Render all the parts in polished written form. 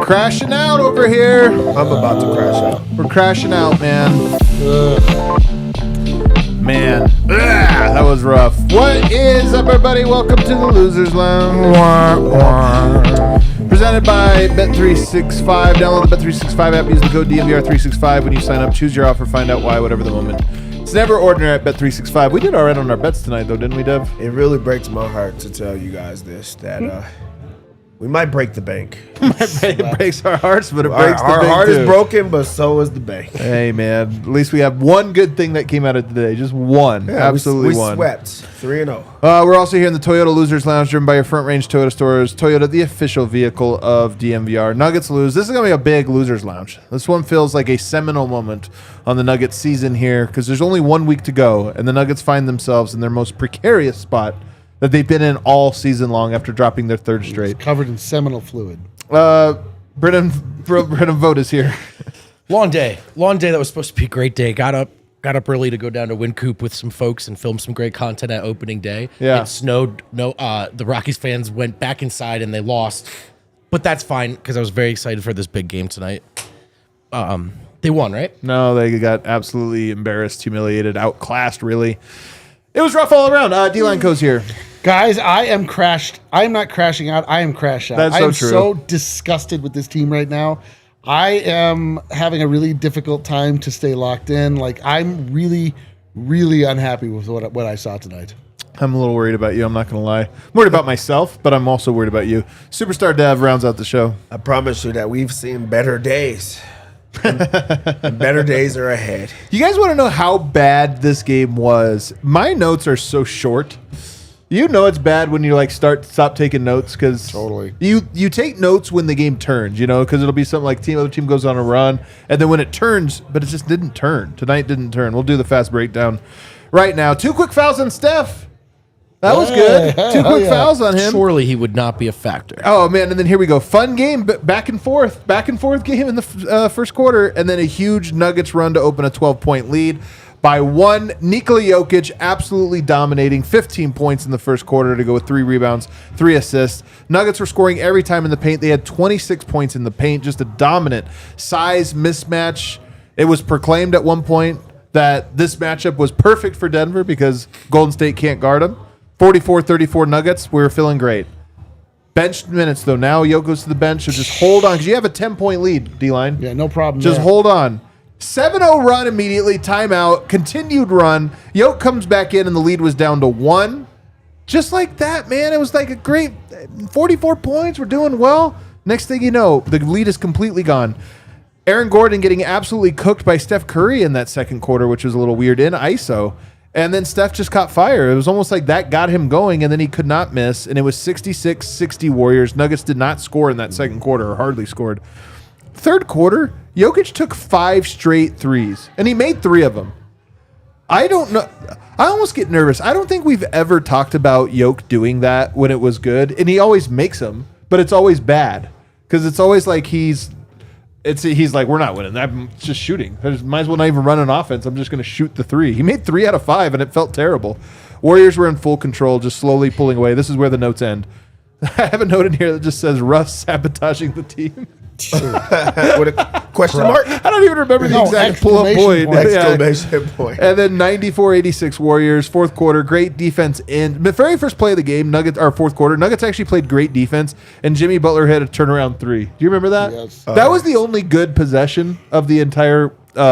Crashing out over here. I'm about to crash out. We're crashing out, man. Man, that was rough. What is up, everybody? Welcome to the Losers Lounge. Presented by Bet365. Download the Bet365 app. Use the code DNVR365 when you sign up. Choose your offer. Find out why, whatever the moment. It's never ordinary at Bet365. We did all right on our bets tonight, though, didn't we, Dev? It really breaks my heart to tell you guys this, that we might break the bank. It breaks our hearts, but it breaks the bank, Our heart too. is broken, but so is the bank. Hey, man. At least we have one good thing that came out of today. Just one. Yeah, Absolutely we one. swept 3-0. We're also here in the Toyota Losers Lounge, driven by your Front Range Toyota stores. Toyota, the official vehicle of DNVR. Nuggets lose. This is going to be a big Losers Lounge. This one feels like a seminal moment on the Nuggets season here because there's only 1 week to go, and the Nuggets find themselves in their most precarious spot that they've been in all season long after dropping their third straight. It's covered in seminal fluid. Brennan Vogt is here. Long day that was supposed to be a great day. Got up early to go down to Wynkoop with some folks and film some great content at opening day. Yeah. It snowed. The Rockies fans went back inside and they lost, but that's fine because I was very excited for this big game tonight. They won, right? No, they got absolutely embarrassed, humiliated, outclassed, really. It was rough all around. D-Line Co's here. Guys, I am crashed. I am not crashing out. I am crashed out. That's so I am true. so disgusted with this team right now. I am having a really difficult time to stay locked in. Like, I'm really, really unhappy with what I saw tonight. I'm a little worried about you. I'm not going to lie. I'm worried about myself, but I'm also worried about you. Superstar Dev rounds out the show. I promise you that we've seen better days. And better days are ahead. You guys want to know how bad this game was? My notes are so short. You know it's bad when you stop taking notes because Totally. you take notes when the game turns, because it'll be something like other team goes on a run, and then when it turns, but it just didn't turn. Tonight didn't turn. We'll do the fast breakdown right now. 2 quick fouls on Steph. That was good. 2 quick fouls on him. Surely he would not be a factor. Oh, man, and then here we go. Fun game, but back and forth game in the first quarter, and then a huge Nuggets run to open a 12-point lead by 1. Nikola Jokic absolutely dominating, 15 points in the first quarter to go with 3 rebounds, 3 assists. Nuggets were scoring every time in the paint. They had 26 points in the paint, just a dominant size mismatch. It was proclaimed at one point that this matchup was perfect for Denver because Golden State can't guard them. 44-34 Nuggets. We were feeling great. Benched minutes, though. Now Jokic goes to the bench, so just hold on because you have a 10-point lead, D-line. Yeah, no problem. Just hold on. 7-0 run immediately. Timeout. Continued run. Jokic comes back in, and the lead was down to 1. Just like that, man. It was like a great 44 points. We're doing well. Next thing you know, the lead is completely gone. Aaron Gordon getting absolutely cooked by Steph Curry in that second quarter, which was a little weird in ISO. And then Steph just caught fire. It was almost like that got him going, and then he could not miss. And it was 66-60 Warriors. Nuggets did not score in that second quarter, or hardly scored. Third quarter, Jokic took 5 straight threes, and he made 3 of them. I don't know. I almost get nervous. I don't think we've ever talked about Jokic doing that when it was good, and he always makes them, but it's always bad because it's always like he's like, we're not winning. I'm just shooting. I might as well not even run an offense. I'm just going to shoot the 3. He made 3 out of 5, and it felt terrible. Warriors were in full control, just slowly pulling away. This is where the notes end. I have a note in here that just says Russ sabotaging the team. With a question mark? I don't even remember the exact pull-up point. Exclamation point. And then 94-86 Warriors, fourth quarter, great defense. In the very first play of the game, fourth quarter, Nuggets actually played great defense, and Jimmy Butler had a turnaround 3. Do you remember that? Yes. That was the only good possession of the entire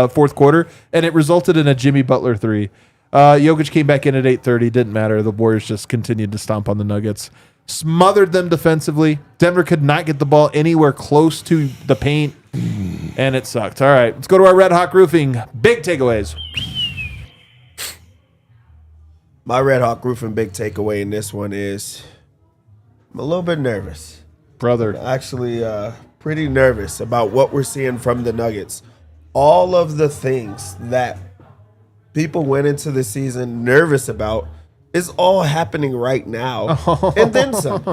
fourth quarter, and it resulted in a Jimmy Butler 3. Jokic came back in at 8:30. Didn't matter. The Warriors just continued to stomp on the Nuggets. Smothered them defensively. Denver could not get the ball anywhere close to the paint, and it sucked. All right, let's go to our Red Hawk Roofing big takeaways. My Red Hawk Roofing big takeaway in this one is I'm a little bit nervous. Brother. Actually, pretty nervous about what we're seeing from the Nuggets. all of the things that people went into the season nervous about is all happening right now, and then some,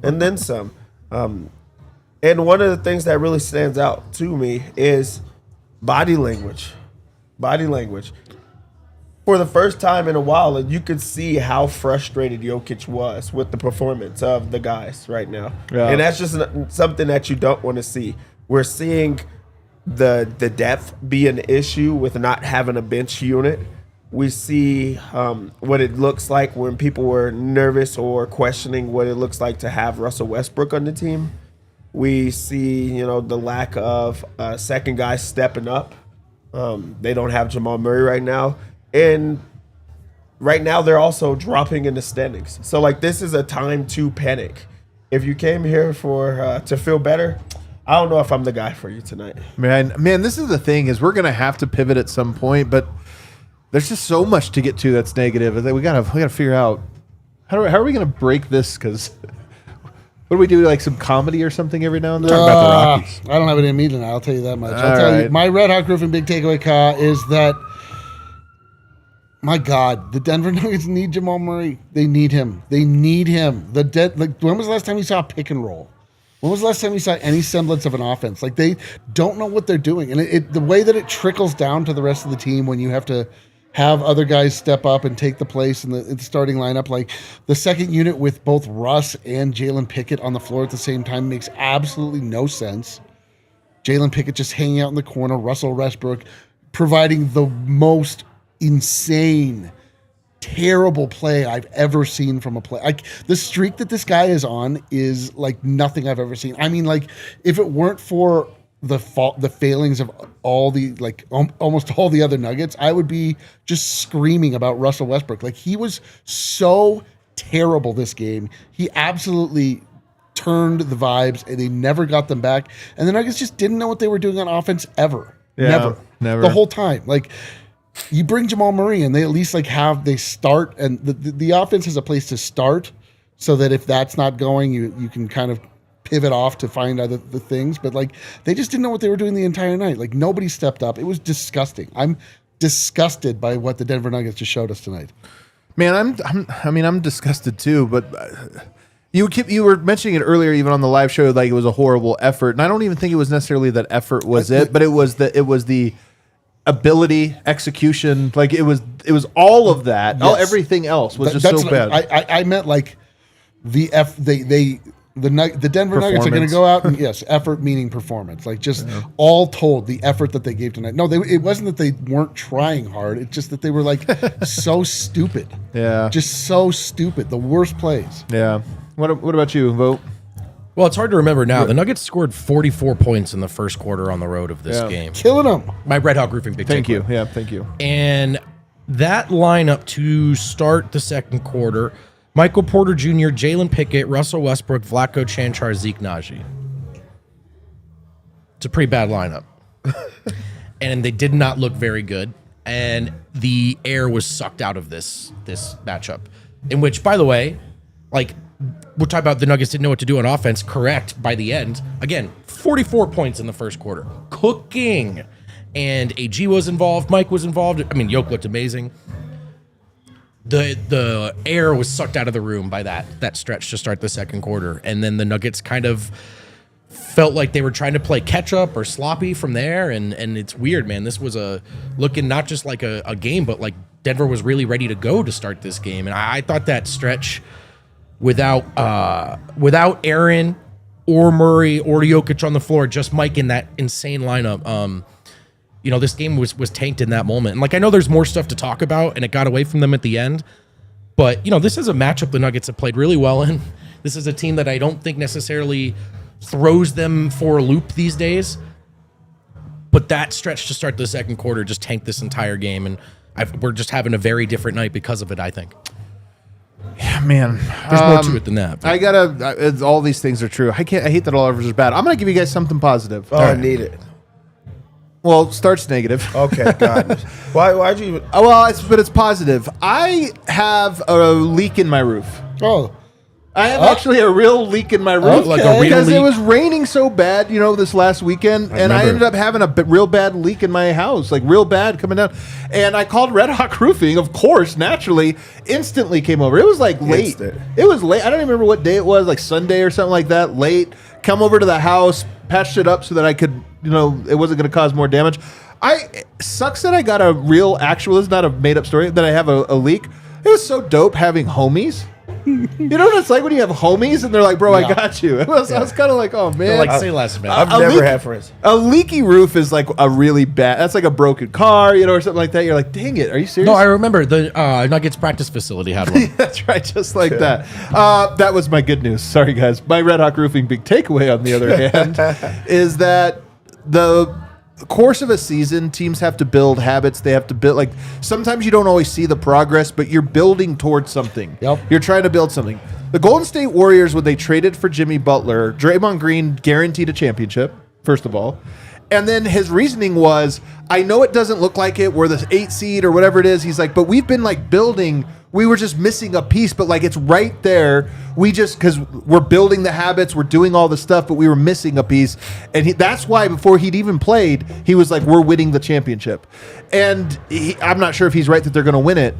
and then some. And one of the things that really stands out to me is body language. Body language. For the first time in a while, you could see how frustrated Jokic was with the performance of the guys right now. Yeah. And that's just something that you don't want to see. We're seeing the depth be an issue with not having a bench unit. We see what it looks like when people were nervous or questioning what it looks like to have Russell Westbrook on the team. We see, the lack of second guy stepping up. They don't have Jamal Murray right now. And right now they're also dropping in the standings. So, this is a time to panic. If you came here to feel better, I don't know if I'm the guy for you tonight. Man, this is the thing is we're going to have to pivot at some point, but there's just so much to get to that's negative. We gotta figure out how are we gonna break this? Because what do we do? Like some comedy or something every now and then? Talk about the Rockies. I don't have it in me tonight. I'll tell you that much. I'll tell you my Red Hawk Roofing big takeaway, Ka, is that my God, the Denver Nuggets need Jamal Murray. They need him. When was the last time you saw a pick and roll? When was the last time you saw any semblance of an offense? They don't know what they're doing, and the way that it trickles down to the rest of the team when you have to have other guys step up and take the place in the starting lineup. Like the second unit with both Russ and Jalen Pickett on the floor at the same time makes absolutely no sense. Jalen Pickett just hanging out in the corner, Russell Westbrook providing the most insane, terrible play I've ever seen from a play. The streak that this guy is on is like nothing I've ever seen. I mean, if it weren't for the failings of all the almost all the other Nuggets, I would be just screaming about Russell Westbrook. He was so terrible this game. He absolutely turned the vibes, and they never got them back. And the Nuggets just didn't know what they were doing on offense ever. Yeah, never. The whole time. You bring Jamal Murray, and they at least they start, and the offense has a place to start, so that if that's not going, you can kind of pivot off to find other the things, but they just didn't know what they were doing the entire night. Nobody stepped up. It was disgusting. I'm disgusted by what the Denver Nuggets just showed us tonight. Man, I'm disgusted too. But you were mentioning it earlier, even on the live show, it was a horrible effort, and I don't even think it was necessarily that effort was it, but it was the ability, execution. It was all of that. Yes. Everything else was just so bad. I meant the Denver Nuggets are going to go out and effort meaning performance. All told, the effort that they gave tonight. No, it wasn't that they weren't trying hard. It's just that they were so stupid. Yeah, just so stupid. The worst plays. Yeah. What about you, Vogt? Well, it's hard to remember now. The Nuggets scored 44 points in the first quarter on the road of this game, killing them. My Red Hawk Roofing big. Thank you. Yeah, thank you. And that lineup to start the second quarter. Michael Porter Jr., Jalen Pickett, Russell Westbrook, Vlatko Cancar, Zeke Naji. It's a pretty bad lineup. And they did not look very good. And the air was sucked out of this matchup. In which, by the way, we're talking about the Nuggets didn't know what to do on offense. Correct, by the end. Again, 44 points in the first quarter. Cooking. And AG was involved. Mike was involved. I mean, Jokic looked amazing. The air was sucked out of the room by that stretch to start the second quarter. And then the Nuggets kind of felt like they were trying to play catch up or sloppy from there. And it's weird, man. This was looking not just like a game, but Denver was really ready to go to start this game. And I thought that stretch without Aaron or Murray or Jokic on the floor, just Mike in that insane lineup, this game was tanked in that moment. And I know there's more stuff to talk about, and it got away from them at the end. But, this is a matchup the Nuggets have played really well in. This is a team that I don't think necessarily throws them for a loop these days. But that stretch to start the second quarter just tanked this entire game. And we're just having a very different night because of it, I think. Yeah, man. There's more to it than that. But. All these things are true. I hate that all offers are bad. I'm going to give you guys something positive. Oh, I need it. Well, start's negative. Okay, God. Why'd you? But it's positive. I have a leak in my roof. Oh, I have actually a real leak in my roof. Like a real because leak? it was raining so bad, this last weekend, and I ended up having a real bad leak in my house, like real bad coming down. And I called Red Hawk Roofing, of course, naturally, instantly came over. It was like late. Instant. It was late. I don't even remember what day it was, like Sunday or something like that, late. Come over to the house, patched it up so that I could, it wasn't going to cause more damage. Sucks that I got a real actual, it's not a made up story, that I have a leak. It was so dope having homies. You know what it's like when you have homies and they're like, bro, I got you. I was kind of like, oh, man. They're like, say less, man. I've never had friends. A leaky roof is like a really bad, that's like a broken car, or something like that. You're like, dang it, are you serious? No, I remember the Nuggets practice facility had one. That's right, just like that. That was my good news. Sorry, guys. My Red Hawk Roofing big takeaway, on the other hand, is that the course of a season, teams have to build habits. They have to build, like, sometimes you don't always see the progress, but you're building towards something. Yep. You're trying to build something. The Golden State Warriors, when they traded for Jimmy Butler, Draymond Green guaranteed a championship, first of all. And then his reasoning was, I know it doesn't look like it. We're the 8 seed or whatever it is. He's like, but we've been like building. We were just missing a piece, but like it's right there. Because we're building the habits, we're doing all the stuff, but we were missing a piece. And that's why before he'd even played, he was like, we're winning the championship. And I'm not sure if he's right that they're going to win it.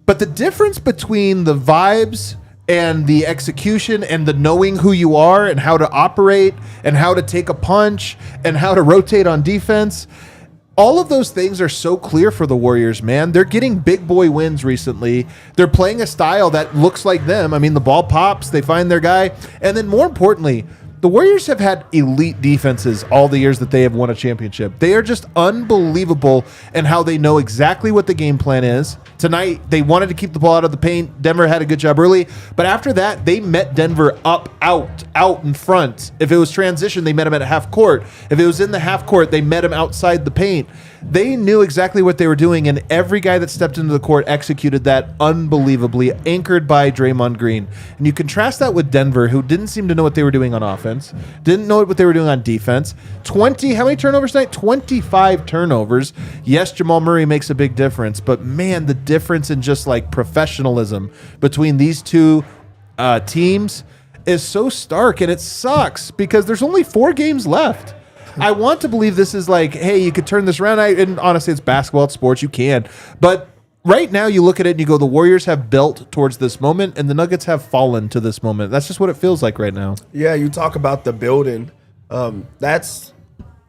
But the difference between the vibes and the execution and the knowing who you are and how to operate and how to take a punch and how to rotate on defense, all of those things are so clear for the Warriors, man. They're getting big boy wins recently. They're playing a style that looks like them. I mean, the ball pops, they find their guy. And then more importantly, the Warriors have had elite defenses all the years that they have won a championship. They are just unbelievable in how they know exactly what the game plan is. Tonight, they wanted to keep the ball out of the paint. Denver had a good job early. But after that, they met Denver out in front. If it was transition, they met them at half court. If it was in the half court, they met them outside the paint. They knew exactly what they were doing, and every guy that stepped into the court executed that unbelievably, anchored by Draymond Green. And you contrast that with Denver, who didn't seem to know what they were doing on offense, didn't know what they were doing on defense. How many turnovers tonight? 25 turnovers. Yes, Jamal Murray makes a big difference, but man, the difference in just like professionalism between these two teams is so stark, and it sucks because there's only 4 games left. I want to believe this is like, hey, you could turn this around. And honestly, it's basketball, it's sports, you can. But right now, you look at it and you go, the Warriors have built towards this moment, and the Nuggets have fallen to this moment. That's just what it feels like right now. Yeah, you talk about the building. That's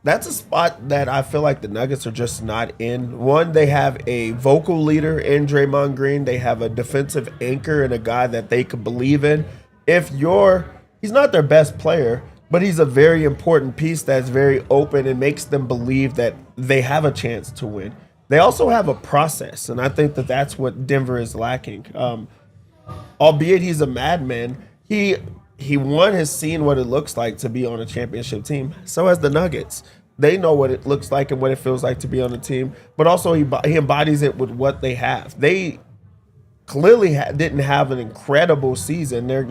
a spot that I feel like the Nuggets are just not in. One, they have a vocal leader in Draymond Green. They have a defensive anchor and a guy that they could believe in. He's not their best player, but he's a very important piece that's very open and makes them believe that they have a chance to win. They also have a process, and I think that that's what Denver is lacking. Albeit he's a madman, he has seen what it looks like to be on a championship team. So has the Nuggets. They know what it looks like and what it feels like to be on a team, but also he embodies it with what they have. They clearly didn't have an incredible season. They're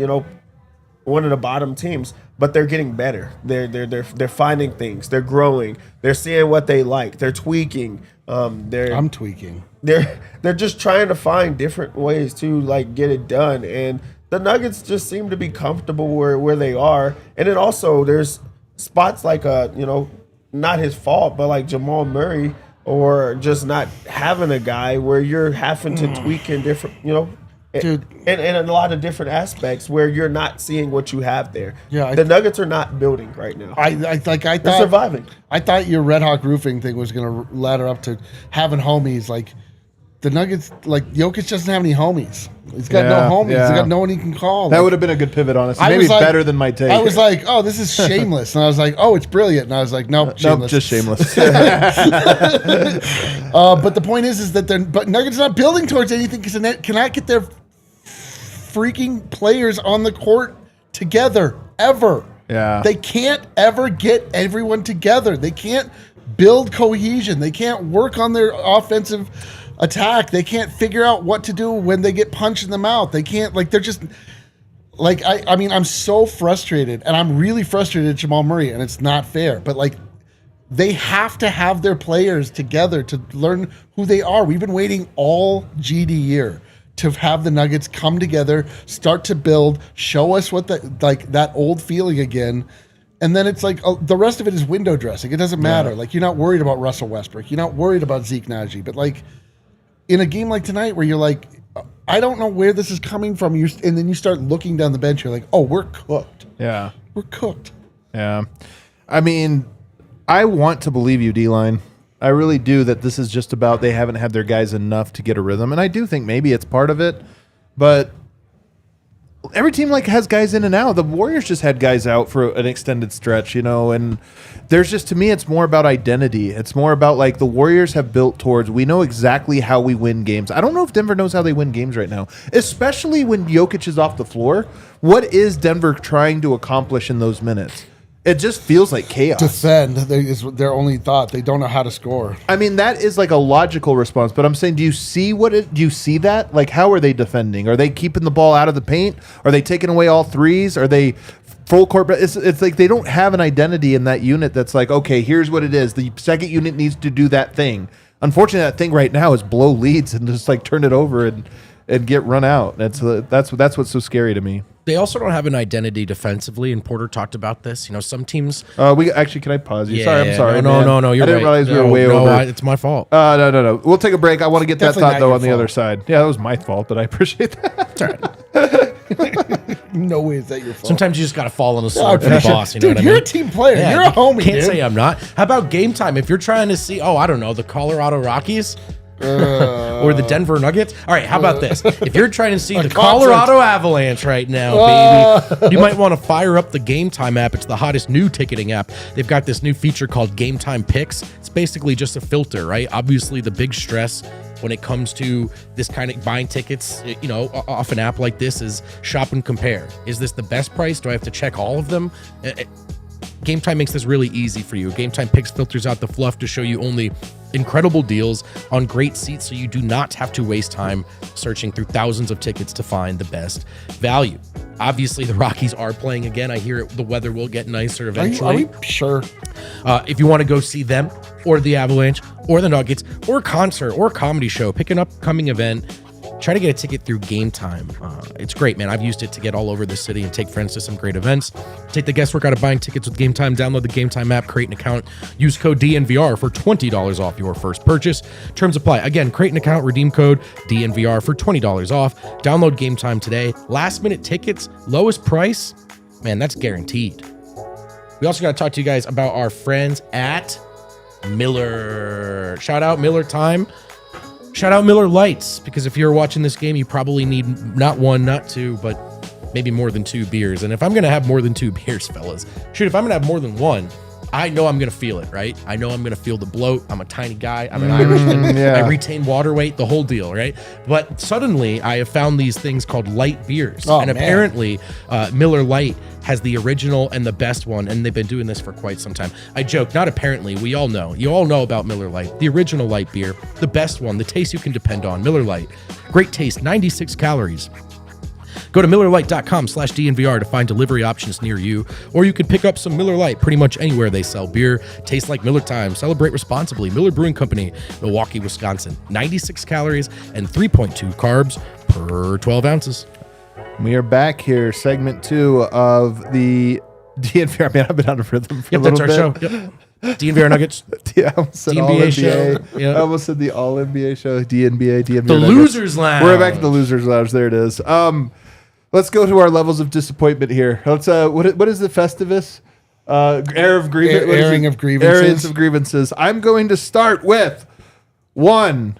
one of the bottom teams, but they're getting better. They're finding things. They're growing. They're seeing what they like. They're tweaking. I'm tweaking. They're just trying to find different ways to like get it done. And the Nuggets just seem to be comfortable where they are. And then also there's spots like not his fault, but like Jamal Murray, or just not having a guy where you're having to tweak in different, Dude, and in a lot of different aspects where you're not seeing what you have there. Yeah, the Nuggets are not building right now. I thought they're surviving. I thought your Red Hawk Roofing thing was going to ladder up to having homies. Like the Nuggets, like Jokic doesn't have any homies. He's got no homies. He's got no one he can call. That would have been a good pivot, honestly. Maybe better than my take. I was like, oh, this is shameless, and I was like, oh, it's brilliant, and I was like, nope, shameless. Nope, just shameless. But the point is that Nuggets are not building towards anything because they cannot get their freaking players on the court together ever. Yeah. They can't ever get everyone together. They can't build cohesion. They can't work on their offensive attack. They can't figure out what to do when they get punched in the mouth. They can't, they're just I mean, I'm so frustrated, and I'm really frustrated at Jamal Murray, and it's not fair, but they have to have their players together to learn who they are. We've been waiting all GD year to have the Nuggets come together, start to build, show us what that old feeling again. And then it's like the rest of it is window dressing. It doesn't matter. Like, you're not worried about Russell Westbrook. You're not worried about Zeke Nagy. But like in a game like tonight where you're like, I don't know where this is coming from. And then you start looking down the bench. You're like, oh, we're cooked. Yeah. We're cooked. Yeah. I mean, I want to believe you, D-line. I really do, that this is just about they haven't had their guys enough to get a rhythm. And I do think maybe it's part of it. But every team like has guys in and out. The Warriors just had guys out for an extended stretch, and there's just, to me, it's more about identity. It's more about like the Warriors have built towards, we know exactly how we win games. I don't know if Denver knows how they win games right now, especially when Jokic is off the floor. What is Denver trying to accomplish in those minutes? It just feels like chaos. Defend is their only thought. They don't know how to score. I mean, that is like a logical response, but I'm saying, do you see that? Like, how are they defending? Are they keeping the ball out of the paint? Are they taking away all threes? Are they full court? It's like they don't have an identity in that unit that's like, okay, here's what it is. The second unit needs to do that thing. Unfortunately, that thing right now is blow leads and just like turn it over and get run out. That's what's so scary to me. They also don't have an identity defensively, and Porter talked about this. Some teams. We actually, can I pause you? Yeah, I'm sorry. No. You're I didn't right. realize we were way over. It's my fault. No. We'll take a break. I want to get that Definitely thought though not on your the other fault. side. Yeah, that was my fault, but I appreciate that. It's all right. No way is that your fault. Sometimes you just got to fall on the I sword for the appreciate- boss. You know Dude, what I you're mean? a team player. Yeah, You're a homie, Can't dude. say I'm not. How about game time? If you're trying to see, I don't know, the Colorado Rockies. Or the Denver Nuggets. All right, how about this? If you're trying to see the Colorado Avalanche right now, baby, you might want to fire up the Game Time app. It's the hottest new ticketing app. They've got this new feature called Game Time Picks. It's basically just a filter, right? Obviously, the big stress when it comes to this kind of buying tickets, off an app like this is shop and compare. Is this the best price? Do I have to check all of them? Game Time makes this really easy for you. Game Time Picks filters out the fluff to show you only incredible deals on great seats, so you do not have to waste time searching through thousands of tickets to find the best value. Obviously, the Rockies are playing again. I hear the weather will get nicer eventually. Are we sure? If you want to go see them or the Avalanche or the Nuggets or a concert or a comedy show, pick an upcoming event, try to get a ticket through Game Time. It's great, man. I've used it to get all over the city and take friends to some great events. Take the guesswork out of buying tickets with Game Time. Download the Game Time app, create an account, use code DNVR for $20 off your first purchase. Terms apply. Again, create an account, redeem code DNVR for $20 off. Download Game Time today. Last minute tickets, lowest price, man, that's guaranteed. We also got to talk to you guys about our friends at Miller. Shout out Miller time. Shout out Miller Lights, because if you're watching this game, you probably need not one, not two, but maybe more than 2 beers. And if I'm going to have more than 2 beers, fellas, if I'm going to have more than one, I know I'm going to feel it, right? I know I'm going to feel the bloat. I'm a tiny guy. I'm an Irishman. Yeah. I retain water weight, the whole deal, right? But suddenly I have found these things called light beers. Apparently Miller Light has the original and the best one, and they've been doing this for quite some time. I joke, not apparently, we all know. You all know about Miller Light, the original light beer, the best one, the taste you can depend on. Miller Light, great taste, 96 calories. Go to MillerLite.com/DNVR to find delivery options near you, or you can pick up some Miller Lite pretty much anywhere they sell beer. Tastes like Miller time. Celebrate responsibly. Miller Brewing Company, Milwaukee, Wisconsin. 96 calories and 3.2 carbs per 12 ounces. We are back here, segment 2 of the DNVR. Man, I've been out of rhythm for a little bit. That's our show. Yep. DNVR Nuggets. Yeah, I almost said DNBA All-NBA. show. Yep. I almost said the All-NBA show, DNVR The Nuggets. Losers Lounge. We're back to the Losers Lounge. There it is. Let's go to our levels of disappointment here. Let's. What is the Festivus? Airing of grievances. Areas of grievances. I'm going to start with 1.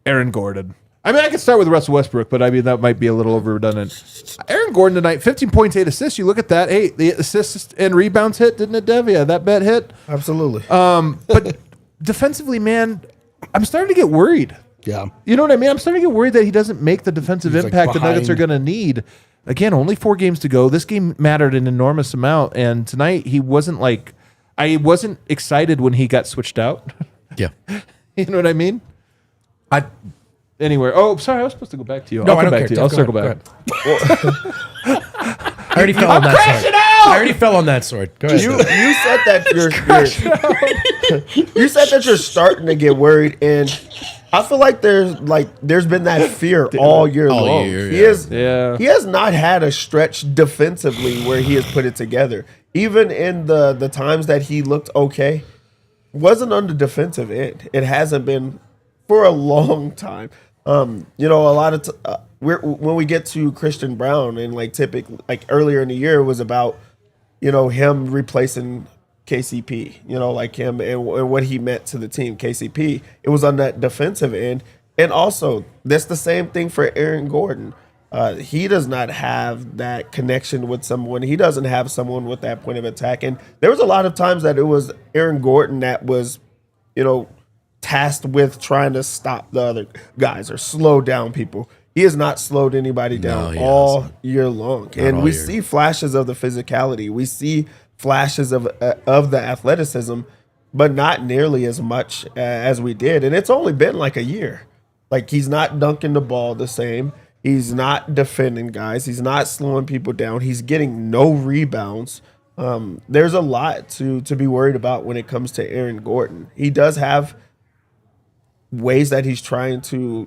Aaron Gordon. I mean, I could start with Russell Westbrook, but I mean, that might be a little over redundant. Aaron Gordon tonight, 15 points, 8 assists. You look at that. Hey, the assists and rebounds hit, didn't it, Dev? Yeah, that bet hit. Absolutely. But defensively, man, I'm starting to get worried. Yeah. You know what I mean? I'm starting to get worried that he doesn't make the defensive He's, impact like, the Nuggets are going to need. Again, only 4 games to go. This game mattered an enormous amount. And tonight, he wasn't like, I wasn't excited when he got switched out. Yeah. You know what I mean? Anywhere. Oh, sorry. I was supposed to go back to you. No, I'll I come don't back care. to you. I'll Go circle ahead. back. I already fell on that sword. I already fell on that sword. Go ahead. You said that you said that you're starting to get worried, and I feel like there's been that fear all year long. He has not had a stretch defensively where he has put it together. Even in the times that he looked okay, wasn't on the defensive end. It hasn't been for a long time. A lot of when we get to Christian Braun and typically earlier in the year, it was about him replacing KCP, him and what he meant to the team. KCP, it was on that defensive end. And also, that's the same thing for Aaron Gordon. He does not have that connection with someone. He doesn't have someone with that point of attack. And there was a lot of times that it was Aaron Gordon that was, tasked with trying to stop the other guys or slow down people. He has not slowed anybody down all year long. And we see flashes of the physicality. We see flashes of the athleticism, but not nearly as much as we did. And it's only been a year. He's not dunking the ball the same. He's not defending guys. He's not slowing people down. He's getting no rebounds. There's a lot to be worried about when it comes to Aaron Gordon. He does have ways that he's trying to,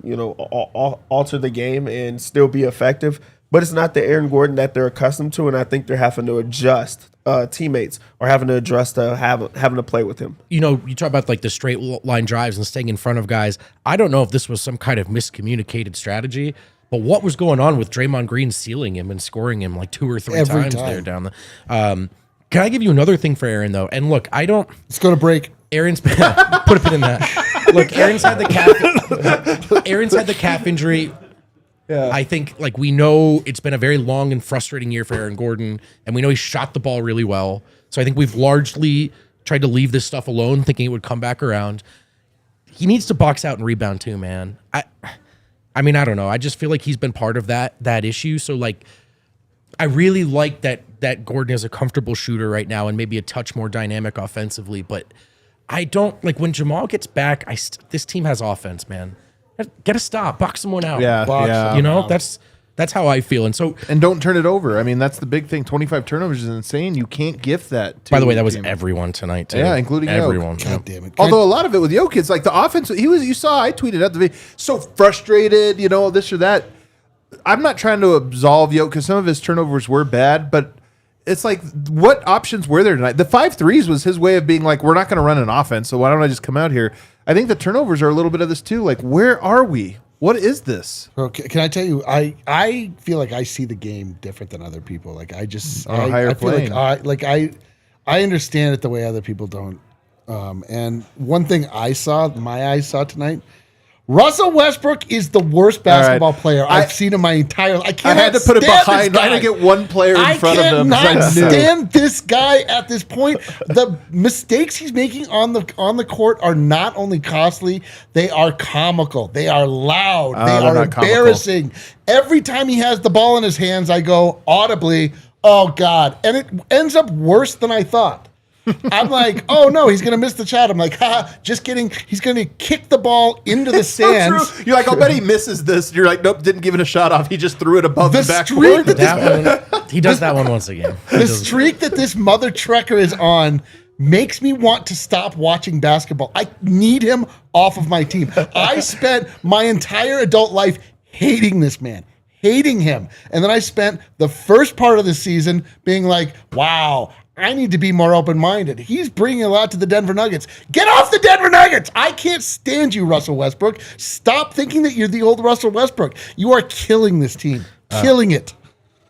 alter the game and still be effective, but it's not the Aaron Gordon that they're accustomed to, and I think they're having to adjust. Teammates are having to adjust to having to play with him. You talk about the straight line drives and staying in front of guys. I don't know if this was some kind of miscommunicated strategy, but what was going on with Draymond Green sealing him and scoring him 2 or 3 times there down the. Can I give you another thing for Aaron though? And look, Let's go to break. Aaron's put a pin in that. Look, Aaron's had the calf injury. Yeah. I think we know it's been a very long and frustrating year for Aaron Gordon, and we know he shot the ball really well. So I think we've largely tried to leave this stuff alone, thinking it would come back around. He needs to box out and rebound too, man. I mean, I don't know. I just feel like he's been part of that issue. So I really like that Gordon is a comfortable shooter right now and maybe a touch more dynamic offensively, but I don't when Jamal gets back. This team has offense, man. Get a stop, box someone out. Yeah. That's how I feel. And don't turn it over. I mean, that's the big thing. 25 turnovers is insane. You can't gift that. By the way, that was everyone tonight too. Yeah, including everyone. God damn it. Although a lot of it with Jokic, the offense, you saw. I tweeted out the video. So frustrated, this or that. I'm not trying to absolve Jokic because some of his turnovers were bad, but it's what options were there tonight? The 5 threes was his way of being we're not going to run an offense, so why don't I just come out here? I think the turnovers are a little bit of this too. Where are we? What is this? Okay, can I tell you? I feel like I see the game different than other people. I feel I understand it the way other people don't. And one thing my eyes saw tonight. Russell Westbrook is the worst basketball player I've seen in my entire life. I had to put it behind. I had to get one player in front of him. I cannot stand this guy at this point. The mistakes he's making on the court are not only costly, they are comical. They are loud. They are embarrassing. Comical. Every time he has the ball in his hands, I go audibly, "Oh God!" And it ends up worse than I thought. I'm oh no, he's going to miss the shot. I'm just kidding. He's going to kick the ball into the stands. So you're I'll bet he misses this. You're nope, didn't give it a shot off. He just threw it above the backboard. He does that one once again. The streak that this mother trucker is on makes me want to stop watching basketball. I need him off of my team. I spent my entire adult life hating this man. Hating him. And then I spent the first part of the season being wow, I need to be more open-minded. He's bringing a lot to the Denver Nuggets. Get off the Denver Nuggets! I can't stand you, Russell Westbrook. Stop thinking that you're the old Russell Westbrook. You are killing this team. Killing it.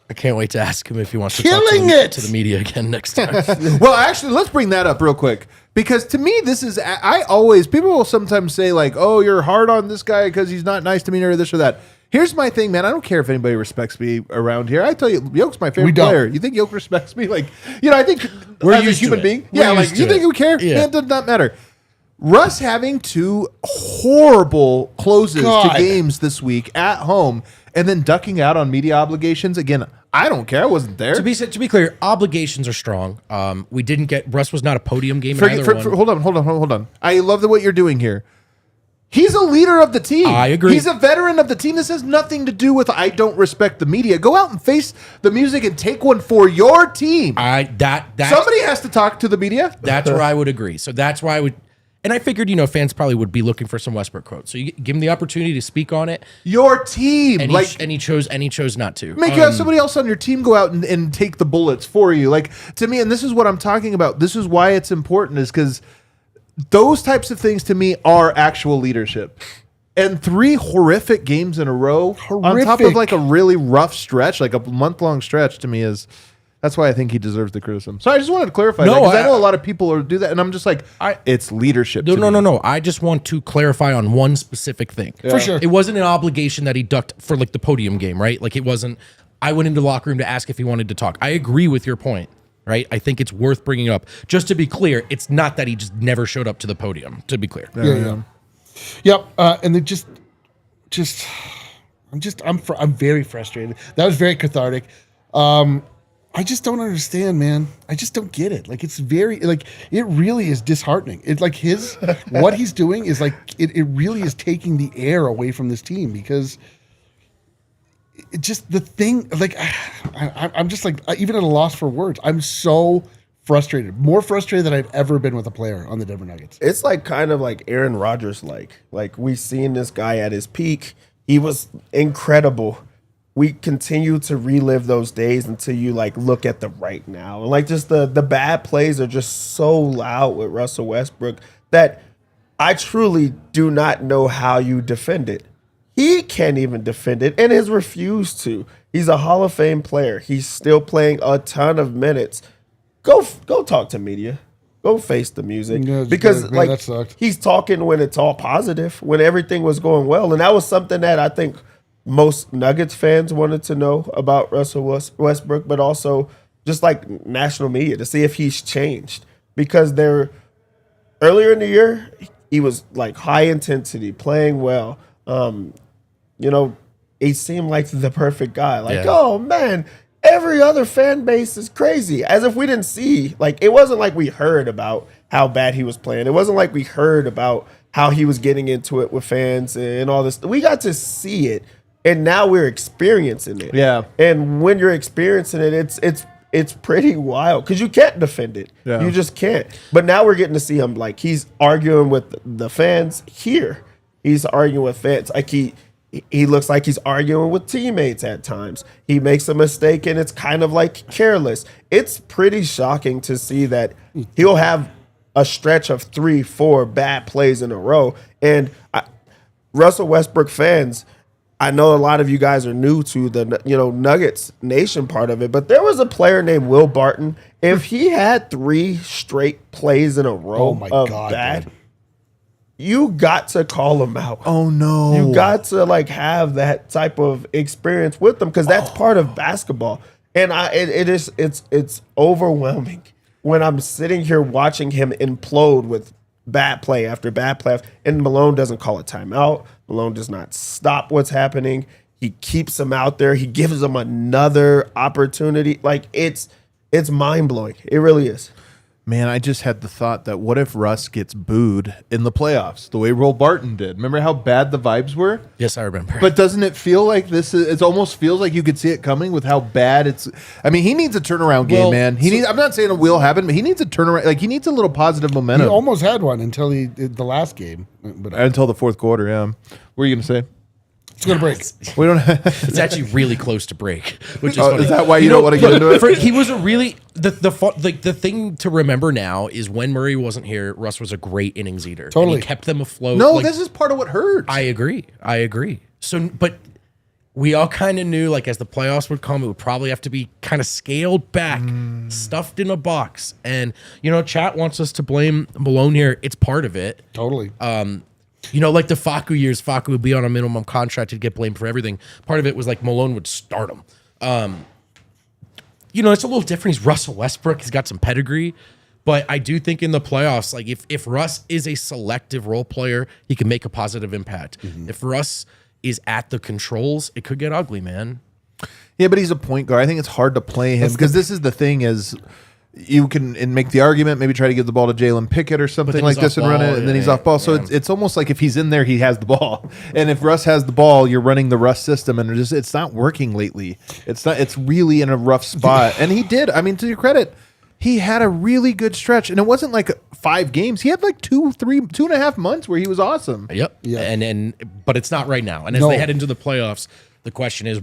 I can't wait to ask him if he wants to talk to the media again next time. Well, actually, let's bring that up real quick. Because to me, this is, people will sometimes say oh, you're hard on this guy because he's not nice to me or this or that. Here's my thing, man. I don't care if anybody respects me around here. I tell you, Yoke's my favorite player. You think Yoke respects me? I think we're as a human being. You think we care? Yeah. It does not matter. Russ having 2 horrible closes to games this week at home and then ducking out on media obligations. Again, I don't care. I wasn't there. To be clear, obligations are strong. We didn't get, Russ was not a podium game in either one. Hold on. I love what you're doing here. He's a leader of the team. I agree. He's a veteran of the team. This has nothing to do with I don't respect the media. Go out and face the music and take one for your team. Somebody has to talk to the media. That's where I would agree. So that's why I would, And I figured, fans probably would be looking for some Westbrook quotes. So you give him the opportunity to speak on it. Your team, And he chose not to. Make you have somebody else on your team go out and take the bullets for you. Like, to me, and this is what I'm talking about. This is why it's important, is because those types of things to me are actual leadership. And 3 horrific games in a row on top of like a really rough stretch, like a month-long stretch, to me that's why I think he deserves the criticism. So I just wanted to clarify that, because I know a lot of people do that, and I'm just like, it's leadership. No. I just want to clarify on one specific thing. Yeah. For sure. It wasn't an obligation that he ducked for like the podium game, right? Like it wasn't, I went into the locker room to ask if he wanted to talk. I agree with your point, right? I think it's worth bringing up. Just to be clear, it's not that he just never showed up to the podium, to be clear. Yeah. Yep. And they I'm very frustrated. That was very cathartic. I just don't understand, man. I just don't get it. Like, it's very, like, it really is disheartening. It's like what he's doing is like, it really is taking the air away from this team, because it just, the thing, like, I'm just like, even at a loss for words. I'm so frustrated, more frustrated than I've ever been with a player on the Denver Nuggets. It's like kind of like Aaron Rodgers, like we've seen this guy at his peak. He was incredible. We continue to relive those days until you like look at the right now. And like just the bad plays are just so loud with Russell Westbrook that I truly do not know how you defend it. He can't even defend it and has refused to. He's a Hall of Fame player. He's still playing a ton of minutes. Go talk to media. Go face the music. Yeah, because man, that sucked. he's talking when it's all positive, when everything was going well. And that was something that I think most Nuggets fans wanted to know about Russell Westbrook, but also just like national media to see if he's changed. Because earlier in the year, he was like high intensity, playing well. He seemed like the perfect guy. Like, oh man, every other fan base is crazy. As if we didn't see, like, it wasn't like we heard about how bad he was playing. It wasn't like we heard about how he was getting into it with fans and all this. We got to see it. And now we're experiencing it. Yeah. And when you're experiencing it, it's pretty wild because you can't defend it. Yeah. You just can't. But now we're getting to see him like he's arguing with the fans here. He's arguing with fans. Like he looks like he's arguing with teammates at times. He makes a mistake and it's kind of like careless. It's pretty shocking to see that he'll have a stretch of 3-4 bad plays in a row. And Russell Westbrook fans, I know a lot of you guys are new to the Nuggets Nation part of it, but there was a player named Will Barton. If he had 3 straight plays in a row bad, dude. You got to call him out. Oh no! You got to like have that type of experience with them because that's part of basketball, and it's overwhelming when I'm sitting here watching him implode with bad play after bad play, and Malone doesn't call a timeout. Malone does not stop what's happening. He keeps him out there. He gives him another opportunity. Like it's mind-blowing. It really is. Man, I just had the thought that what if Russ gets booed in the playoffs the way Will Barton did? Remember how bad the vibes were? Yes, I remember. But doesn't it feel like this is, it almost feels like you could see it coming with how bad it's, I mean, he needs a turnaround game, man. I'm not saying it will happen, but he needs a turnaround, like he needs a little positive momentum. He almost had one until the last game. But until the fourth quarter, yeah. What were you going to say? It's going to break. We don't. It's actually really close to break, which is funny. Is that why you don't want to get into it? He was a really the thing to remember now is when Murray wasn't here, Russ was a great innings eater. Totally, and he kept them afloat. No, this is part of what hurts. I agree. So, but we all kind of knew, like as the playoffs would come, it would probably have to be kind of scaled back, stuffed in a box. And chat wants us to blame Malone here. It's part of it. Totally. Like the Facu years, Facu would be on a minimum contract to get blamed for everything. Part of it was like Malone would start him. It's a little different. He's Russell Westbrook. He's got some pedigree. But I do think in the playoffs, like if Russ is a selective role player, he can make a positive impact. Mm-hmm. If Russ is at the controls, it could get ugly, man. Yeah, but he's a point guard. I think it's hard to play him because this is the thing is you can make the argument, maybe try to give the ball to Jalen Pickett or something like this and run it, and then he's off ball. So it's almost like if he's in there, he has the ball. And if Russ has the ball, you're running the Russ system, and it's not working lately. It's really in a rough spot. And he did. I mean, to your credit, he had a really good stretch, and it wasn't like 5 games. He had like 2.5 months where he was awesome. Yep. Yeah. But it's not right now. And as they head into the playoffs, the question is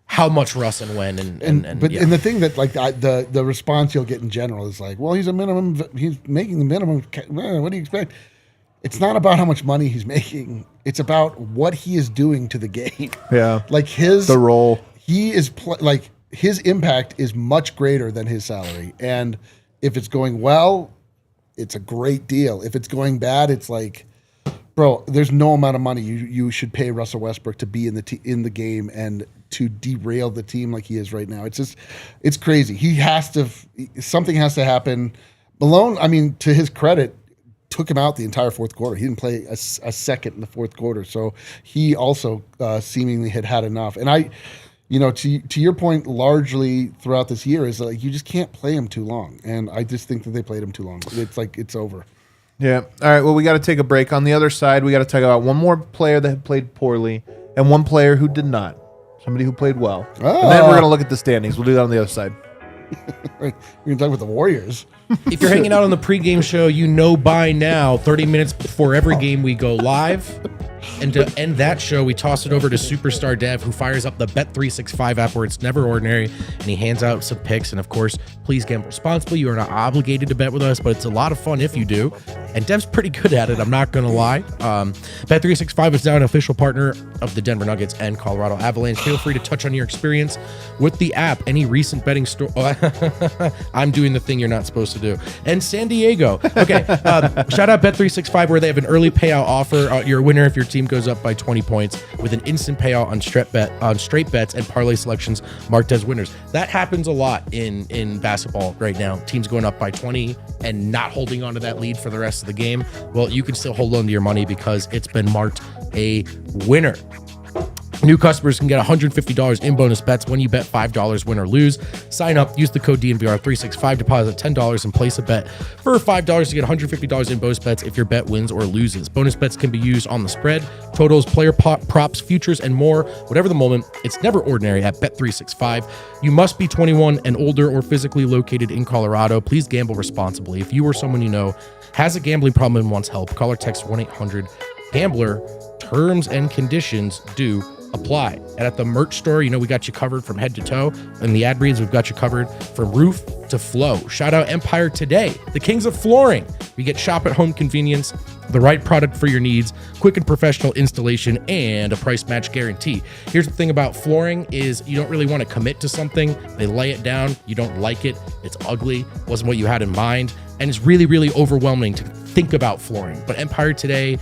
how much Russ and when and the thing that like the response you'll get in general is like, well, he's making the minimum. What do you expect? It's not about how much money he's making. It's about what he is doing to the game. Yeah. Like the role. He is his impact is much greater than his salary. And if it's going well, it's a great deal. If it's going bad, it's like, bro, there's no amount of money you should pay Russell Westbrook to be in the game and to derail the team like he is right now. It's crazy. Something has to happen. Malone, I mean, to his credit, took him out the entire fourth quarter. He didn't play a second in the fourth quarter. So he also seemingly had enough. And to your point, largely throughout this year is like, you just can't play him too long. And I just think that they played him too long. It's like, it's over. Yeah. All right. Well, we got to take a break. On the other side, we got to talk about one more player that played poorly and one player who did not. Somebody who played well. Oh. And then we're going to look at the standings. We'll do that on the other side. We're going to talk about the Warriors. If you're hanging out on the pregame show, you know by now, 30 minutes before every game, we go live. And to end that show, we toss it over to Superstar Dev, who fires up the Bet365 app where it's never ordinary, and he hands out some picks. And of course, please gamble responsibly. You are not obligated to bet with us, but it's a lot of fun if you do. And Dev's pretty good at it, I'm not going to lie. Bet365 is now an official partner of the Denver Nuggets and Colorado Avalanche. Feel free to touch on your experience with the app, any recent betting story. I'm doing the thing you're not supposed to do. And San Diego. Okay, shout out Bet365 where they have an early payout offer. You're a winner if your team goes up by 20 points with an instant payout on straight bets and parlay selections marked as winners. That happens a lot in basketball right now. Teams going up by 20 and not holding on to that lead for the rest of the game. Well, you can still hold on to your money because it's been marked a winner. New customers can get $150 in bonus bets when you bet $5 win or lose. Sign up, use the code DNVR365, deposit $10 and place a bet for $5 to get $150 in bonus bets if your bet wins or loses. Bonus bets can be used on the spread, totals, player props, futures, and more. Whatever the moment, it's never ordinary at Bet365. You must be 21 and older or physically located in Colorado. Please gamble responsibly. If you or someone you know has a gambling problem and wants help, call or text 1-800-GAMBLER. Terms and conditions do apply. And at the merch store, we got you covered from head to toe. And the ad reads, we've got you covered from roof to flow. Shout out Empire Today, the kings of flooring. You get shop at home convenience, the right product for your needs, quick and professional installation, and a price match guarantee. Here's the thing about flooring is you don't really want to commit to something. They lay it down. You don't like it. It's ugly. Wasn't what you had in mind. And it's really, really overwhelming to think about flooring. But Empire Today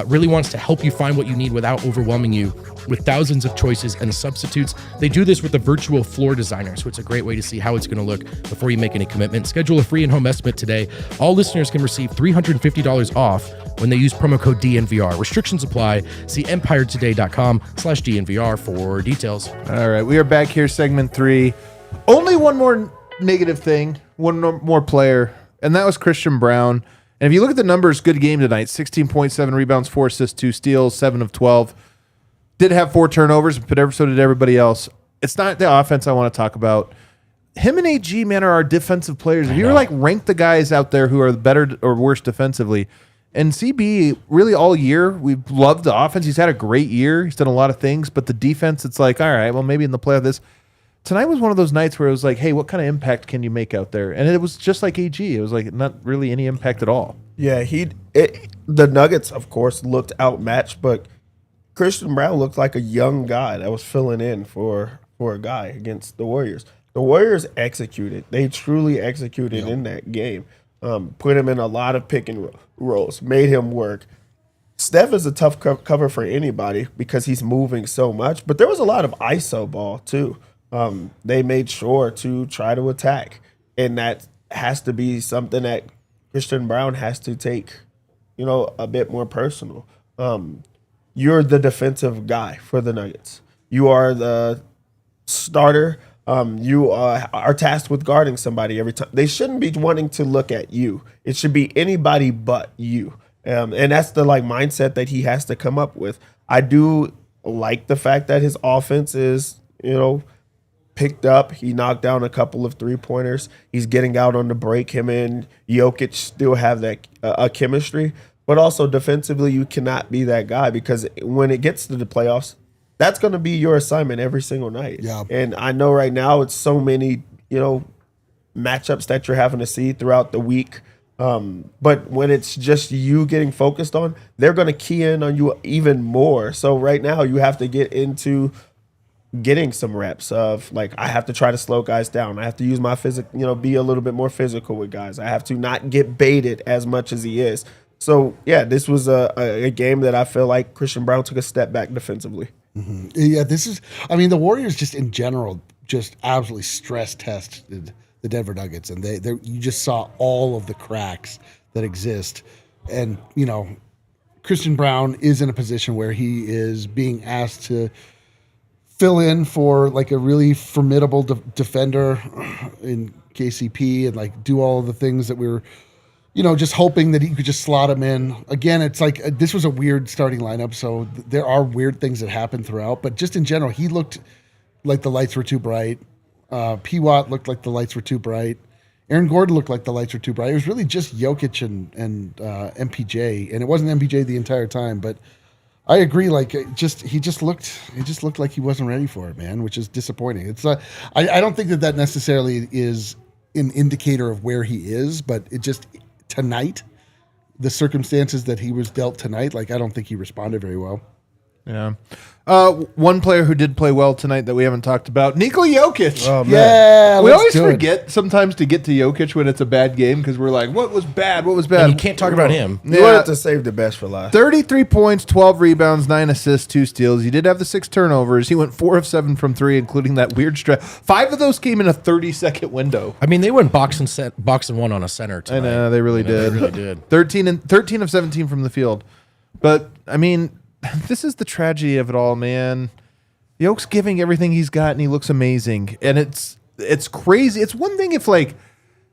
really wants to help you find what you need without overwhelming you with thousands of choices and substitutes. They do this with a virtual floor designer, so it's a great way to see how it's going to look before you make any commitment. Schedule a free in-home estimate today. All listeners can receive $350 off when they use promo code DNVR. Restrictions apply. See empiretoday.com/DNVR for details. All right, we are back here, segment 3. Only one more negative thing, one more player, and that was Christian Braun. And if you look at the numbers, good game tonight. 16.7 rebounds, 4 assists, 2 steals, 7 of 12. Did have 4 turnovers, but so did everybody else. It's not the offense I want to talk about. Him and AG, man, are our defensive players. If you were like rank the guys out there who are better or worse defensively, and CB really all year, we've loved the offense. He's had a great year. He's done a lot of things, but the defense, it's like, all right, well, maybe in the play of this. Tonight was one of those nights where it was like, hey, what kind of impact can you make out there? And it was just like AG. It was like not really any impact at all. Yeah, the Nuggets, of course, looked outmatched, but Christian Braun looked like a young guy that was filling in for a guy against the Warriors. The Warriors executed. They truly executed in that game. Put him in a lot of pick and rolls, made him work. Steph is a tough cover for anybody because he's moving so much, but there was a lot of ISO ball too. They made sure to try to attack, and that has to be something that Christian Braun has to take, a bit more personal. You're the defensive guy for the Nuggets. You are the starter. You are tasked with guarding somebody every time. They shouldn't be wanting to look at you. It should be anybody but you. And that's the mindset that he has to come up with. I do like the fact that his offense is, picked up. He knocked down a couple of 3-pointers. He's getting out on the break. Him and Jokic still have that chemistry. But also defensively, you cannot be that guy because when it gets to the playoffs, that's going to be your assignment every single night. Yeah. And I know right now it's so many, matchups that you're having to see throughout the week. But when it's just you getting focused on, they're going to key in on you even more. So right now you have to get into getting some reps of like, I have to try to slow guys down. I have to use my physical, be a little bit more physical with guys. I have to not get baited as much as he is. So yeah, this was a game that I feel like Christian Braun took a step back defensively. Mm-hmm. Yeah, the Warriors just in general just absolutely stress tested the Denver Nuggets, and you just saw all of the cracks that exist. And, Christian Braun is in a position where he is being asked to fill in for like a really formidable defender in KCP and like do all of the things that we were, just hoping that he could just slot him in. Again, it's like this was a weird starting lineup, so there are weird things that happen throughout. But just in general, he looked like the lights were too bright. P. Watt looked like the lights were too bright. Aaron Gordon looked like the lights were too bright. It was really just Jokic and MPJ, and it wasn't MPJ the entire time. But I agree. Like he just looked like he wasn't ready for it, man, which is disappointing. It's I don't think that necessarily is an indicator of where he is, but it just tonight, the circumstances that he was dealt tonight, like I don't think he responded very well. Yeah. One player who did play well tonight that we haven't talked about, Nikola Jokic. Oh, man. Yeah, we always forget sometimes to get to Jokic when it's a bad game because we're like, what was bad? What was bad? And you can't talk about him. You wanted to save the best for last. 33 points, 12 rebounds, 9 assists, 2 steals. He did have the 6 turnovers. He went 4 of 7 from 3, including that weird stretch. 5 of those came in a 30-second window. I mean, they went box and one on a center tonight. I know, they really did. They really did. 13 of 17 from the field. But, I mean, this is the tragedy of it all, man. Yoke's giving everything he's got, and he looks amazing. And it's crazy. It's one thing if, like,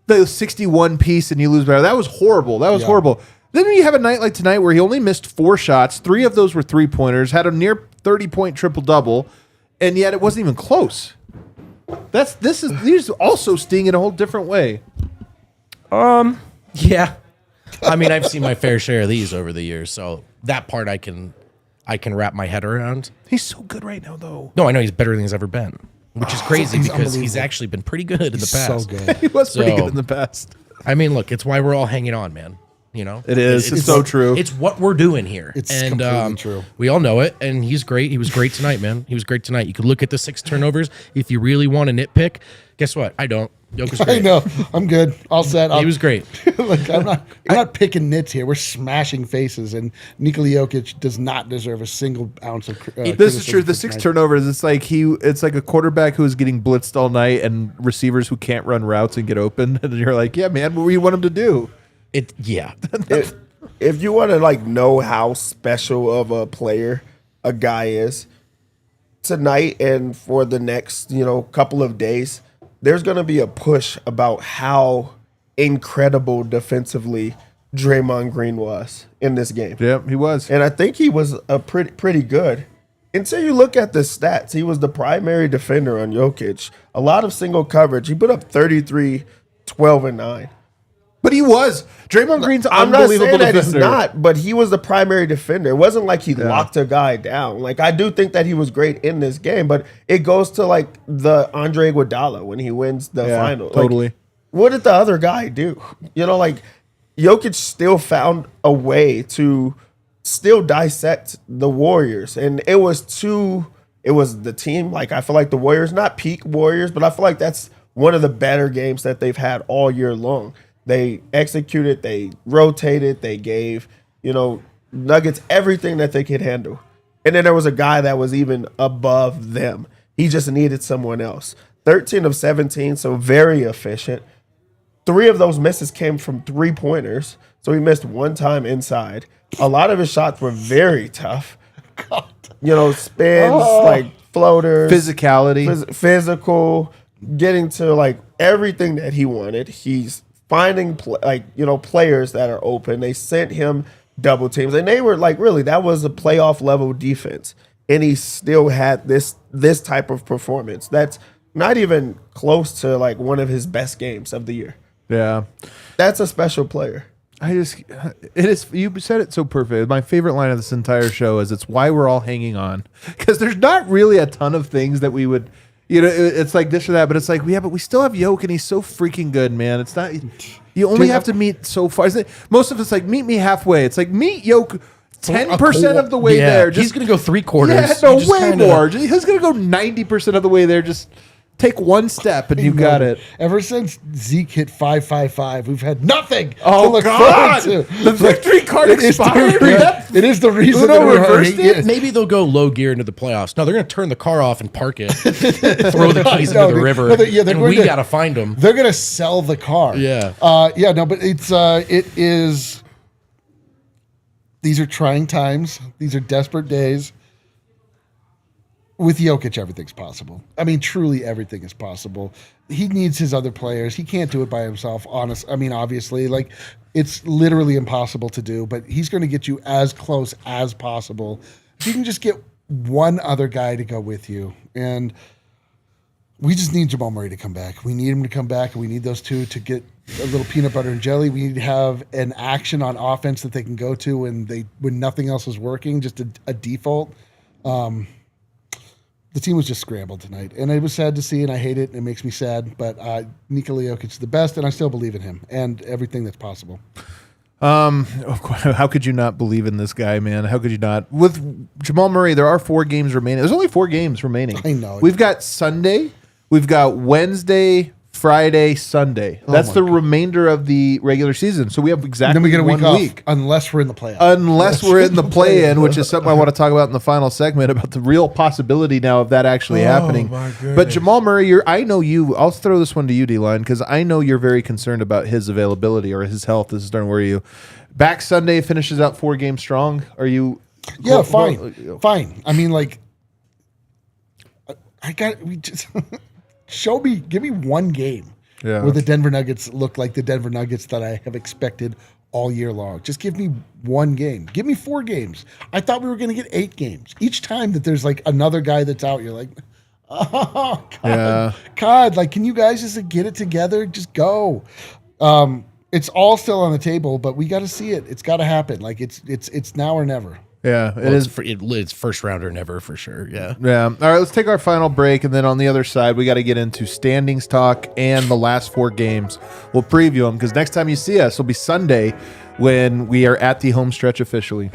the 61 piece and you lose by that was horrible. That was horrible. Then you have a night like tonight where he only missed 4 shots. 3 of those were 3-pointers, had a near 30-point triple-double, and yet it wasn't even close. These also sting in a whole different way. Yeah. I mean, I've seen my fair share of these over the years, so that part I can wrap my head around. He's so good right now, though. No, I know he's better than he's ever been, which is crazy because he's actually been pretty good in the past. So good. He was pretty good in the past. I mean, look, it's why we're all hanging on, man. It is. It's so true. It's what we're doing here. It's completely true. We all know it, and he's great. He was great tonight, man. He was great tonight. You could look at the 6 turnovers. If you really want to nitpick, guess what? I don't. Jokic I know. I'm good. All set. He was great. Like I'm not picking nits here. We're smashing faces, and Nikola Jokic does not deserve a single ounce of. This is true. The 6 turnovers. It's like a quarterback who is getting blitzed all night, and receivers who can't run routes and get open. And you're like, yeah, man, what do you want him to do? If you want to know how special of a player a guy is tonight and for the next couple of days, there's going to be a push about how incredible defensively Draymond Green was in this game. Yeah, he was. And I think he was a pretty good. Until you look at the stats, he was the primary defender on Jokic. A lot of single coverage. He put up 33, 12, and 9. But he was. Draymond Green's I'm unbelievable not saying that defender. he's not, but he was the primary defender. It wasn't like he locked a guy down. Like, I do think that he was great in this game, but it goes to, the Andre Iguodala when he wins the final. Totally. What did the other guy do? Jokic still found a way to still dissect the Warriors. And it was the team. I feel like the Warriors, not peak Warriors, but I feel like that's one of the better games that they've had all year long. They executed, they rotated, they gave, Nuggets everything that they could handle. And then there was a guy that was even above them. He just needed someone else. 13 of 17, so very efficient. 3 of those misses came from 3-pointers, so he missed 1 time inside. A lot of his shots were very tough. Spins, floaters. Physicality. Physical, getting to, everything that he wanted. He's finding players that are open. They sent him double teams, and they were really, that was a playoff level defense, and he still had this type of performance. That's not even close to like one of his best games of the year. Yeah. That's a special player. It is. You said it so perfect. My favorite line of this entire show is it's why we're all hanging on, because there's not really a ton of things that we would, it's like this or that, but it's like, yeah, but we still have Yoke and he's so freaking good, man. It's not, you only have to meet so far. Most of it's like, meet me halfway. It's like, meet Yoke 10% of the way there. He's going to go 3/4. Yeah, no, way more. He's going to go 90% of the way there. Just take one step and you got it. Ever since Zeke hit 555, we've had nothing to Oh, look God. forward to. The victory card expired. It is the reason Uno that we're reversed it? Maybe they'll go low gear into the playoffs. No, they're going to turn the car off and park it, throw the keys into the river, and we got to find them. They're going to sell the car. Yeah. But it is. These are trying times. These are desperate days. With Jokic, everything's possible. I mean, truly everything is possible. He needs his other players. He can't do it by himself, obviously. Like, it's literally impossible to do, but he's going to get you as close as possible. If you can just get one other guy to go with you. And we just need Jamal Murray to come back. We need him to come back, and we need those two to get a little peanut butter and jelly. We need to have an action on offense that they can go to when nothing else is working, just a default. The team was just scrambled tonight, and it was sad to see, and I hate it, and it makes me sad, but Nikola Jokic is the best, and I still believe in him and everything that's possible. Of course, how could you not believe in this guy, man? How could you not? With Jamal Murray, there are 4 games remaining. There's only 4 games remaining. I know. We've got Sunday, we've got Wednesday, Friday, Sunday. That's the remainder of the regular season. So we have exactly And then we get a 1 week off, unless we're in the playoffs. Unless we're in the play-in, which is something I want to talk about in the final segment about the real possibility now of that actually happening. But Jamal Murray, I know you. I'll throw this one to you, D-Line, because I know you're very concerned about his availability or his health. This is starting to worry you. Back Sunday, finishes out 4 games strong. Are you? Yeah, fine. I mean, like, we just give me one game where the Denver Nuggets look like the Denver Nuggets that I have expected all year long. Just give me one game. Give me 4 games. I thought we were going to get 8 games. Each time that there's like another guy that's out, you're like, oh, God. Yeah. God, like, can you guys just get it together? Just go. It's all still on the table, but we got to see it. It's got to happen. Like, it's now or never. Yeah, it's first rounder never for sure. Yeah. Yeah. All right, let's take our final break, and then on the other side, we got to get into standings talk and the last 4 games. We'll preview them because next time you see us will be Sunday when we are at the home stretch officially.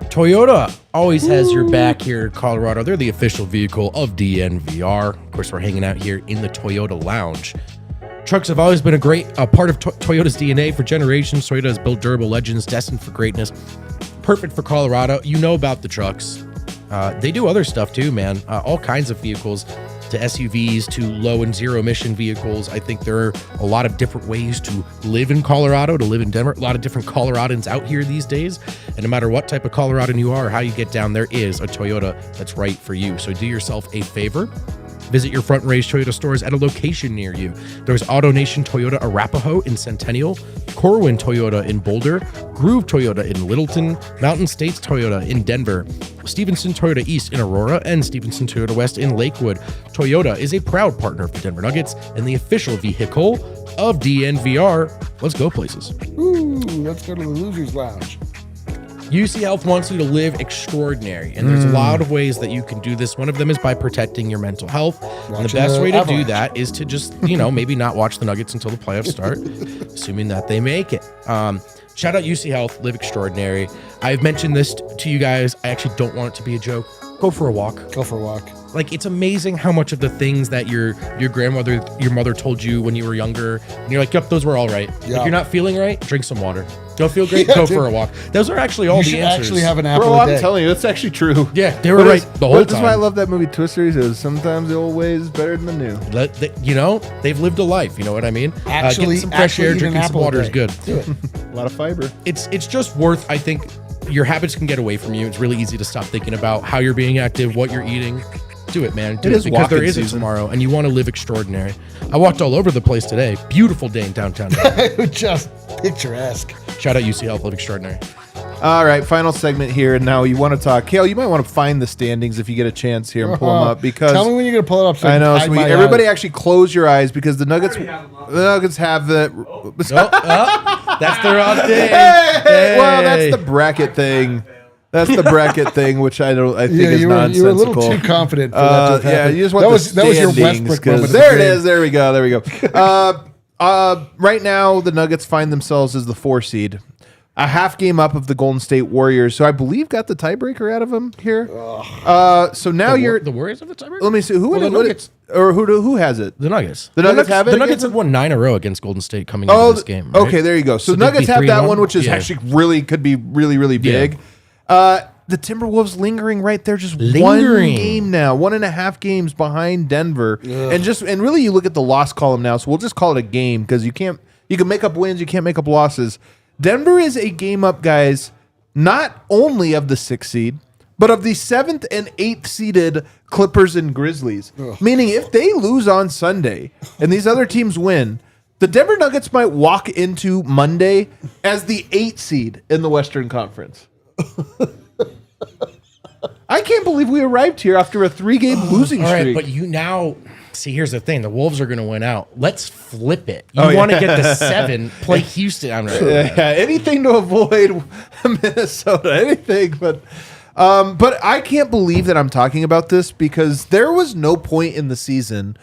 Toyota always has your back here in Colorado. They're the official vehicle of DNVR. Of course, we're hanging out here in the Toyota Lounge. Trucks have always been a part of Toyota's DNA for generations. Toyota has built durable legends destined for greatness. Perfect for Colorado. You know about the trucks. They do other stuff too, man. All kinds of vehicles, to SUVs, to low and zero emission vehicles. I think there are a lot of different ways to live in Colorado, to live in Denver. A lot of different Coloradans out here these days. And no matter what type of Coloradan you are or how you get down, there is a Toyota that's right for you. So do yourself a favor. Visit your Front Range Toyota stores at a location near you. There's AutoNation Toyota Arapahoe in Centennial, Corwin Toyota in Boulder, Groove Toyota in Littleton, Mountain States Toyota in Denver, Stevenson Toyota East in Aurora, and Stevenson Toyota West in Lakewood. Toyota is a proud partner of the Denver Nuggets and the official vehicle of DNVR. Let's go places. Ooh, let's go to the Losers Lounge. UC Health wants you to live extraordinary, and there's a lot of ways that you can do this. One of them is by protecting your mental health. And the best way to do that is to just, maybe not watch the Nuggets until the playoffs start, assuming that they make it. Shout out UC Health, live extraordinary. I've mentioned this to you guys. I actually don't want it to be a joke. Go for a walk. Go for a walk. Like, it's amazing how much of the things that your grandmother, your mother told you when you were younger, and you're like, yep, those were all right. Yeah. If you're not feeling right, drink some water. Don't feel great? Go for a walk. Those are actually all You the should answers. actually have an apple Bro, a day. I'm telling you, that's actually true. Yeah, they were right the whole time. That's why I love that movie Twister. He says, sometimes the old way is better than the new. They've lived a life. You know what I mean? Actually, getting some fresh air, eat an drinking some apple a water is day. good. Do it. A lot of fiber. It's just worth, I think, your habits can get away from you. It's really easy to stop thinking about how you're being active, what you're eating. Do it, man. Do It it is because there walking is a season. tomorrow, and you want to live extraordinary. I walked all over the place today. Beautiful day in downtown Denver. Just picturesque. Shout out UC Health, live extraordinary. All right, final segment here, and now you want to talk. Kale, you might want to find the standings if you get a chance here and pull them up because tell me when you're gonna pull it up. So I know. can So hide my everybody eyes. actually close your eyes because the Nuggets have the. That's the wrong thing. Well, that's the bracket thing. That's the bracket thing, which I think is nonsensical. You were a little too confident for that to have Yeah, happened. you just want that was your standings, Westbrook 'cause moment. there it is. There we go. Right now, the Nuggets find themselves as the 4 seed, a half game up of the Golden State Warriors, who I believe got the tiebreaker out of them here. So now you're the Warriors of the tiebreaker. Let me see who the Nuggets. or who has it. The Nuggets. The Nuggets have it The against Nuggets them? have won 9 in a row against Golden State coming into this game. Right? Okay, there you go. So they'd Nuggets be have that 3-1? one, which is Yeah. actually could be really big. The Timberwolves lingering right there, just one Lingering. game now, 1.5 games behind Denver, and really you look at the loss column now. So we'll just call it a game because you can make up wins, you can't make up losses. Denver is a game up, guys, not only of the 6th seed, but of the 7th and 8th seeded Clippers and Grizzlies. Meaning, if they lose on Sunday and these other teams win, the Denver Nuggets might walk into Monday as the 8th seed in the Western Conference. I can't believe we arrived here after a 3-game losing All right, streak. but you now see. Here's the thing: the Wolves are going to win out. Let's flip it. You want to get the 7, play Houston. I'm right. Anything to avoid Minnesota, anything. But I can't believe that I'm talking about this because there was no point in the season.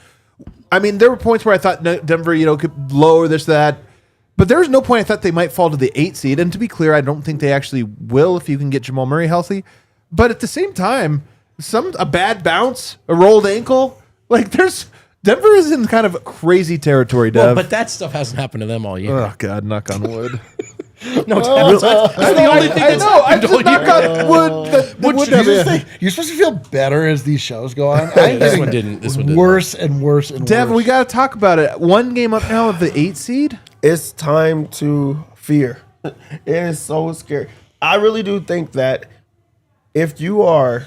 I mean, there were points where I thought Denver, could lower this, that. But there was no point I thought they might fall to the 8th seed. And to be clear, I don't think they actually will if you can get Jamal Murray healthy. But at the same time, a bad bounce, a rolled ankle, Denver is in kind of crazy territory, Dev. Well, but that stuff hasn't happened to them all year. Oh God, knock on wood. No, that's the only thing that's I happened just all knock year. on wood. That would have You're supposed to feel better as these shows go on. I'm This getting one didn't. This one didn't. worse and worse and Dev, worse. we got to talk about it. One game up now of the 8th seed. It's time to fear. It is so scary. I really do think that if you are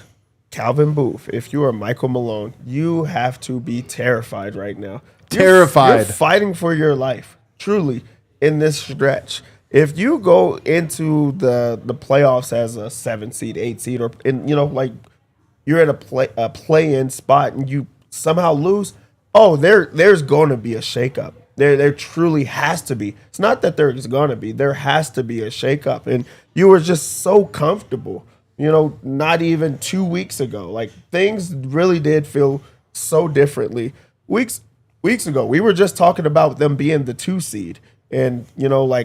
Calvin Booth, if you are Michael Malone, you have to be terrified right now. Terrified. You're fighting for your life, truly, in this stretch. If you go into the playoffs as a 7 seed, 8 seed, or you're in a play-in spot and you somehow lose, there's going to be a shakeup. There truly has to be. It's not that there's going to be. There has to be a shakeup. And you were just so comfortable, not even 2 weeks ago. Like, things really did feel so differently. Weeks ago, we were just talking about them being the 2 seed and,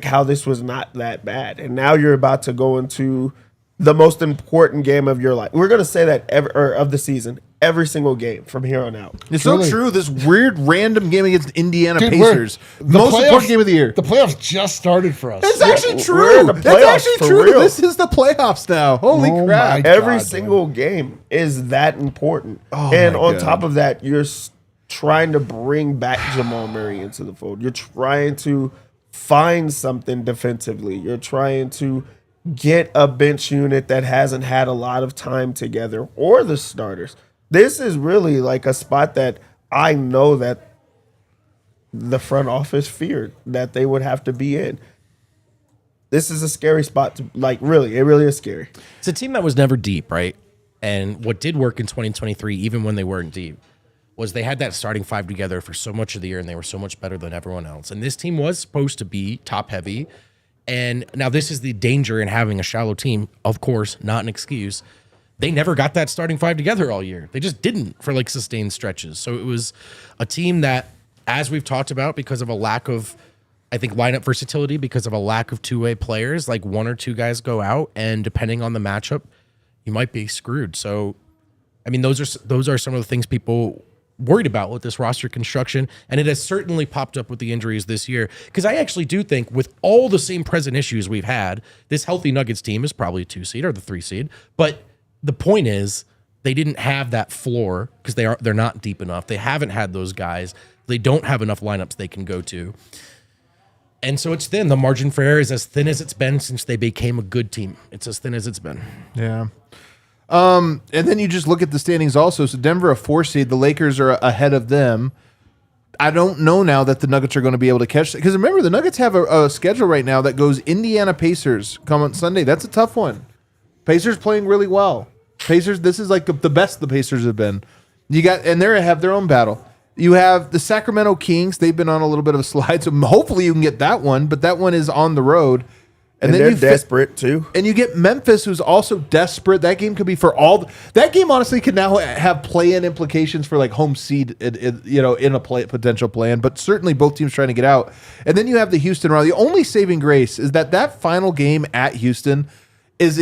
how this was not that bad. And now you're about to go into the most important game of your life. We're going to say that of the season, every single game from here on out. It's Truly. so true. This weird random game against Indiana Dude, Pacers, the most playoffs- important game of the year. The playoffs just started for us. It's actually we're true. in the It's playoffs actually for true. real. This is the playoffs now. Holy Oh crap! my Every God, single game is that important. Oh and my on God. top of that, you're trying to bring back Jamal Murray into the fold. You're trying to find something defensively. You're trying to get a bench unit that hasn't had a lot of time together, or the starters. This is really like a spot that I know that the front office feared that they would have to be in. This is a scary spot to, it really is scary. It's a team that was never deep, right? And what did work in 2023, even when they weren't deep, was they had that starting 5 together for so much of the year, and they were so much better than everyone else. And this team was supposed to be top heavy. And now this is the danger in having a shallow team. Of course, not an excuse. They never got that starting 5 together all year. They just didn't for sustained stretches. So it was a team that, as we've talked about, because of a lack of, I think, lineup versatility, because of a lack of two-way players, like 1 or 2 guys go out, and depending on the matchup, you might be screwed. So, I mean, those are some of the things people worried about with this roster construction, and it has certainly popped up with the injuries this year. Because I actually do think, with all the same present issues we've had, this healthy Nuggets team is probably a 2 seed or the 3 seed. But the point is, they didn't have that floor because they're not deep enough. They haven't had those guys. They don't have enough lineups they can go to. And so it's thin. The margin for error is as thin as it's been since they became a good team. It's as thin as it's been. Yeah. And then you just look at the standings also. So Denver a 4 seed. The Lakers are ahead of them. I don't know now that the Nuggets are going to be able to catch it. Because remember, the Nuggets have a schedule right now that goes Indiana Pacers come on Sunday. That's a tough one. Pacers playing really well. Pacers, this is like the best the Pacers have been. And they have their own battle. You have the Sacramento Kings. They've been on a little bit of a slide, so hopefully you can get that one. But that one is on the road. And then they're desperate too. And you get Memphis, who's also desperate. That game could be for all. That game honestly could now have play-in implications for like home seed, in a potential play-in. But certainly both teams trying to get out. And then you have the Houston Rockets. The only saving grace is that final game at Houston is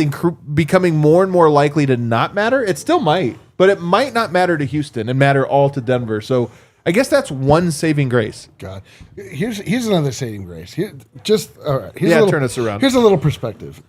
becoming more and more likely to not matter. It still might, but it might not matter to Houston and matter all to Denver. So I guess that's one saving grace. God, here's another saving grace. Turn us around. Here's a little perspective.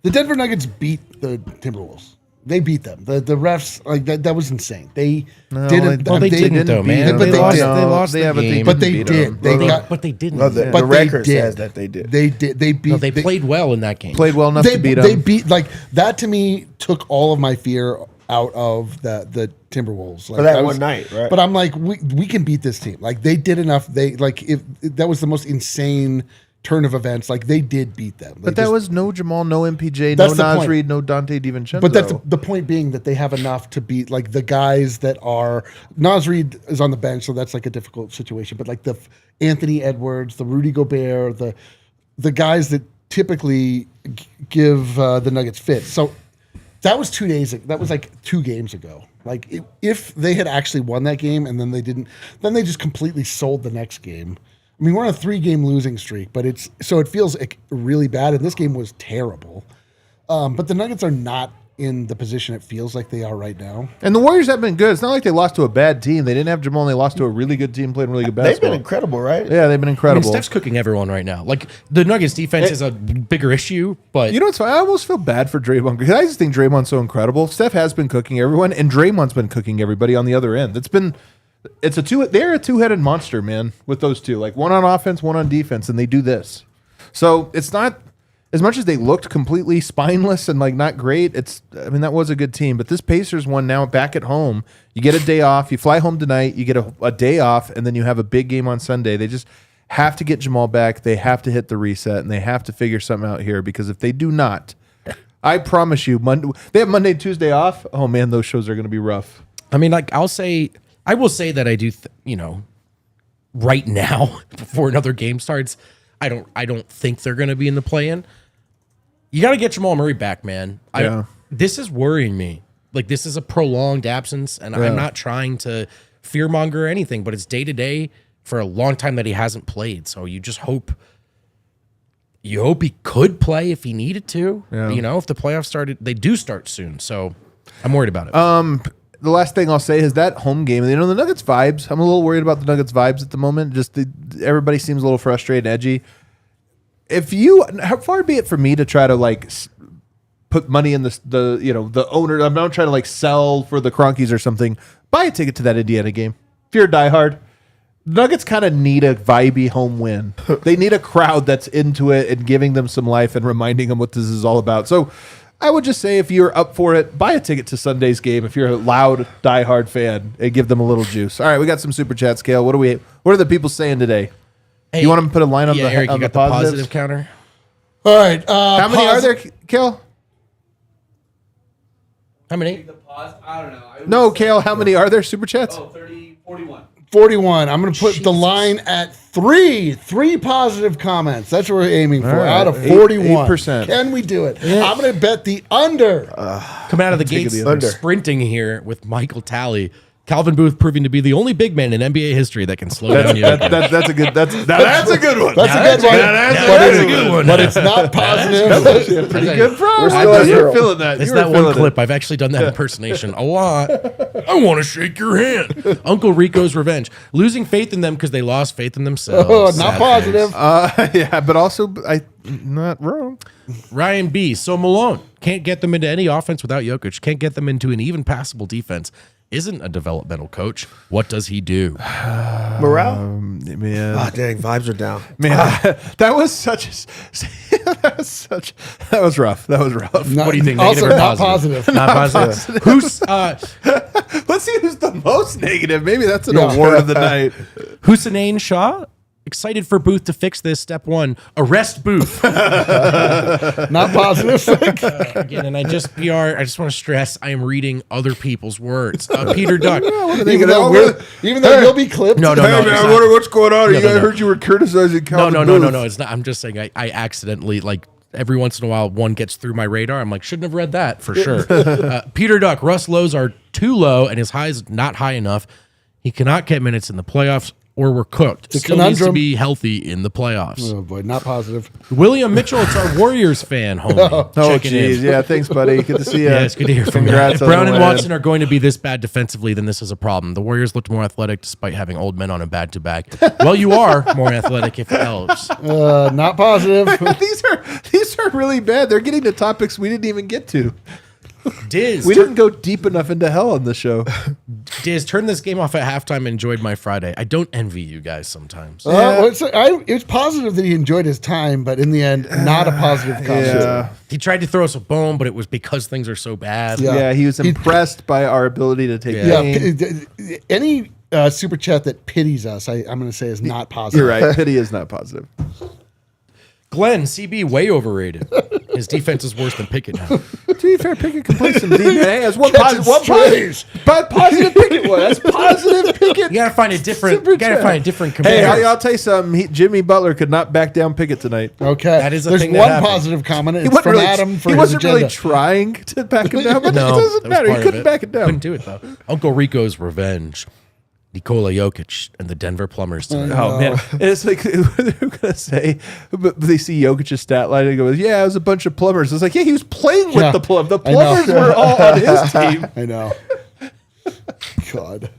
The Denver Nuggets beat the Timberwolves. They beat them. The refs, like that was insane. They didn't. Well, they didn't though, man. But they lost the game. But they did. But they didn't. No, the record says that they did. They did. They beat. No, they played well in that game. Played well enough to beat them. They beat that to me took all of my fear out of the Timberwolves. Like, for that one night, right? But I'm like, we can beat this team. Like they did enough. They if that was the most insane turn of events. Like they did beat them. But that was no Jamal, no MPJ, no Naz Reid, no Dante DiVincenzo. But that's the point being that they have enough to beat like the guys that are Naz Reid is on the bench, so that's like a difficult situation. But like the Anthony Edwards, the Rudy Gobert, the guys that typically give the Nuggets fits. So that was 2 days. That was like 2 games ago. Like if they had actually won that game and then they didn't, then they just completely sold the next game. I mean, we're on a 3-game losing streak, but it feels like really bad. And this game was terrible. But the Nuggets are not in the position it feels like they are right now. And the Warriors have been good. It's not like they lost to a bad team. They didn't have Jamal, and they lost to a really good team playing really good basketball. They've been incredible, right? Yeah, they've been incredible. I mean, Steph's cooking everyone right now. Like the Nuggets defense is a bigger issue, but you know what's funny? I almost feel bad for Draymond because I just think Draymond's so incredible. Steph has been cooking everyone, and Draymond's been cooking everybody on the other end. They're a two-headed monster, man, with those two. Like one on offense, one on defense, and they do this. So it's not as much as they looked completely spineless and like not great. That was a good team, but this Pacers one now back at home. You get a day off. You fly home tonight. You get a day off, and then you have a big game on Sunday. They just have to get Jamal back. They have to hit the reset, and they have to figure something out here because if they do not, I promise you, they have Monday and Tuesday off. Oh man, those shows are going to be rough. I mean, like I will say that I do, right now before another game starts, I don't think they're going to be in the play-in. You got to get Jamal Murray back, man. This is worrying me. Like this is a prolonged absence, and I'm not trying to fearmonger or anything, but it's day to day for a long time that he hasn't played. So you just hope. You hope he could play if he needed to. Yeah. If the playoffs started, they do start soon. So I'm worried about it. The last thing I'll say is that home game. The Nuggets vibes. I'm a little worried about the Nuggets vibes at the moment. Just everybody seems a little frustrated, and edgy. How far be it for me to try to like put money in the owner? I'm not trying to like sell for the Cronkies or something. Buy a ticket to that Indiana game. If you're a diehard, Nuggets kind of need a vibey home win. They need a crowd that's into it and giving them some life and reminding them what this is all about. So I would just say if you're up for it, buy a ticket to Sunday's game if you're a loud, diehard fan and give them a little juice. All right, we got some super chats, Kale. What are the people saying today? Hey, you want to put a line on Eric, on you got the positive counter? All right. How many are there, Kale? How many? I don't know. No, Kale, how many are there super chats? 41. 41. I'm going to put the line at 3. 3 positive comments. That's what we're aiming for. Right. Out of 41. 8%. Can we do it? Yeah. I'm going to bet the under. Come out of the gates sprinting here with Michael Talley. Calvin Booth proving to be the only big man in NBA history that can slow down you. That's a good one. That's a good one. That's a good one. But it's not positive. Pretty good, bro. You're feeling that. It's that one clip. I've actually done that impersonation a lot. I want to shake your hand. Uncle Rico's revenge. Losing faith in them because they lost faith in themselves. Not positive. Yeah, but also not wrong. Ryan B. So Malone can't get them into any offense without Jokic. Can't get them into an even passable defense. Isn't a developmental coach. What does he do? Morale? Man, Dang, vibes are down. man, that was such that was rough. That was rough. What do you think? Also, Negative or not positive? positive. Not positive. Who's Let's see who's the most negative. Maybe that's an Yeah. award of the night. Hussein Shah? Excited for Booth to fix this. Step 1, arrest Booth. Not positive. Again, and I just want to stress I am reading other people's words. Peter Duck. even though you'll be clipped. No, Hey, man, it's I not. wonder what's going on. No, I no. heard you were criticizing Calvin Booth. No. It's not. I'm just saying I accidentally, like, every once in a while one gets through my radar. I'm like, shouldn't have read that for sure. Peter Duck, Russ lows are too low and his highs not high enough. He cannot get minutes in the playoffs or we're cooked. Still needs to conundrum. be healthy in the playoffs. Oh boy, not positive. William Mitchell, it's our Warriors fan, homie. Oh, Checking in. jeez. Yeah, thanks, buddy. Good to see you. Yeah, it's good to hear from you. Congrats If on the Brown and win. Watson are going to be this bad defensively, then this is a problem. The Warriors looked more athletic despite having old men on a back-to-back. Well, you are more athletic if it helps. Not positive. These are really bad. They're getting to topics we didn't even get to. Diz, We didn't go deep enough into hell on the show. Diz, turn this game off at halftime and enjoyed my Friday. I don't envy you guys sometimes. It's positive that he enjoyed his time, but in the end, not a positive comment. Yeah. He tried to throw us a bone, but it was because things are so bad. Yeah. Yeah, he was impressed by our ability to take Yeah. pain. Any super chat that pities us, I'm going to say is not positive. You're right. Pity is not positive. Glenn, CB, way overrated. His defense is worse than Pickett now. To be fair, Pickett can play some defense. Hey, that's one Catching positive. strays. But positive Pickett was. That's positive Pickett. You gotta find a different. Super You gotta chat. find a different Hey, comparison. I'll tell you something. Jimmy Butler could not back down Pickett tonight. Okay. That is a There's thing that one happened. positive comment. He It's wasn't from really, Adam for he his wasn't really agenda. trying to back him down, but No, it doesn't that was matter. He part of couldn't it. back it down. Couldn't do it though. Uncle Rico's revenge. Nikola Jokic and the Denver Plumbers tonight. Oh man, and it's like they're gonna say, but they see Jokic's stat line and go, "Yeah, it was a bunch of plumbers." It's like, yeah, he was playing with Yeah, the plum. The I know. plumbers were all on his team. I know. God.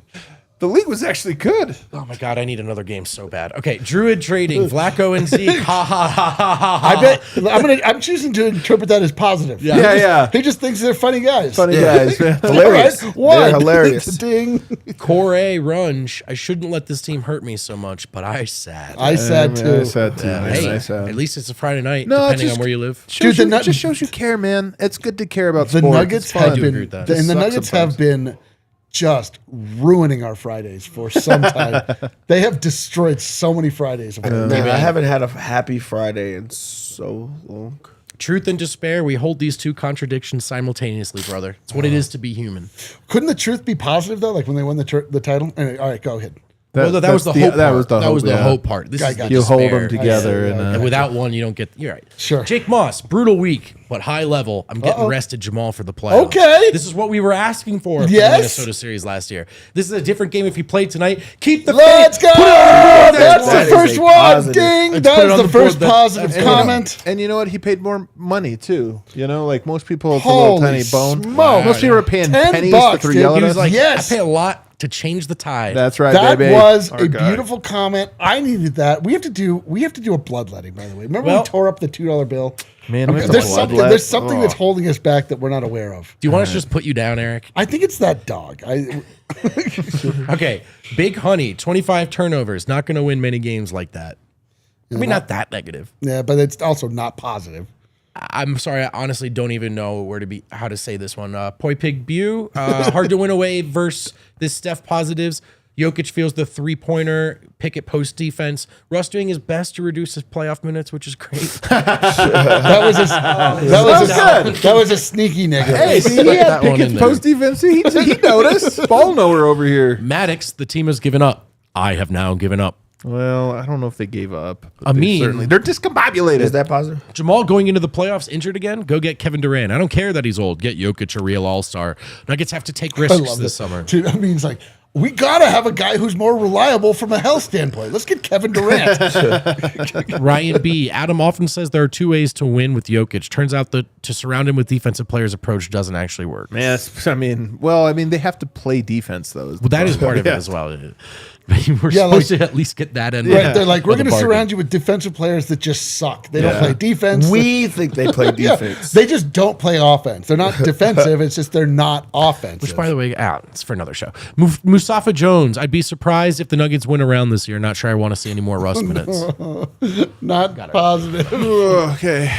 The league was actually good. Oh my god, I need another game so bad. Okay, Druid trading, Vlaco and Zeke. Ha ha ha ha ha. I bet I'm choosing to interpret that as positive. Yeah. He just thinks they're funny guys. Funny guys, man. Hilarious. All right, one. They're hilarious. Ding. Corey Runge. I shouldn't let this team hurt me so much, but I sad. I said Man, too. I said too. Yeah, man. hey, I said. at least it's a Friday night, No, depending just- on where you live. Shows Dude, you, the it just shows you care, man. It's good to care about The sports. Nuggets It's fun. have do been, agree with that. and the Sucks Nuggets sometimes. have been just ruining our Fridays for some time. They have destroyed so many Fridays. Man, I haven't had a happy Friday in so long. Truth and despair, we hold these two contradictions simultaneously, brother. It's what it is to be human. Couldn't the truth be positive though? Like when they won the title. Anyway, all right, go ahead. That was the that's hope part. That was the hope, the yeah. hope part. This is the You hold despair. them together. And without one, you don't get. You're right. Sure. Jake Moss, brutal week, but high level. I'm getting rested Jamal for the playoffs. Okay. This is what we were asking for the Yes. Minnesota series last year. This is a different game if you played tonight. Keep the Let's faith. go! Put it on the board. That's That the is first a one. positive. Ding. Let's That put it is on the the first board. positive comment. And you know what? He paid more money too. You know, like most people, it's a Holy little tiny bone. smokes. Most people are paying $10, pennies to dude. yell at He us. was like, yes. I pay a lot to change the tide. That's right, That baby. was Our a guy. beautiful comment. I needed that. We have to do a bloodletting, by the way. Remember Well- we tore up the $2 bill? Man, we have to There's something bloodlet. that's holding us back that we're not aware of. Do you want us to just put you down, Eric? I think it's that dog. Okay. Big Honey, 25 turnovers. Not going to win many games like that. I mean, not that negative. Yeah, but it's also not positive. I'm sorry, I honestly don't even know how to say this one. Poi Pig Bew, hard to win away versus this Steph positives. Jokic feels the three-pointer, Pickett post defense. Russ doing his best to reduce his playoff minutes, which is great. That was a sneaky negative. Hey, see, he That had one in Pickett's there. post defense. He noticed. Ball knower over here. Maddox, the team has given up. I have now given up. Well, I don't know if they gave up. but I they mean- certainly they're discombobulated. Is that positive? Jamal going into the playoffs injured again? Go get Kevin Durant. I don't care that he's old. Get Jokic a real all-star. Nuggets have to take I risks love this it. summer. Dude, I mean, it's like, we got to have a guy who's more reliable from a health standpoint. Let's get Kevin Durant. Ryan B. Adam often says there are two ways to win with Jokic. Turns out that to surround him with defensive players approach doesn't actually work. Man, they have to play defense though. Well, that is part of it as well. We're Yeah, supposed to at least get that end. Right, they're like, we're of the going to bargain. surround you with defensive players that just suck. They don't play defense. We think they play Yeah, defense. they just don't play offense. They're not defensive. It's just they're not offensive. Which, by the way, it's for another show. Mustafa Jones. I'd be surprised if the Nuggets win around this year. Not sure I want to see any more Russ minutes. not positive. Okay.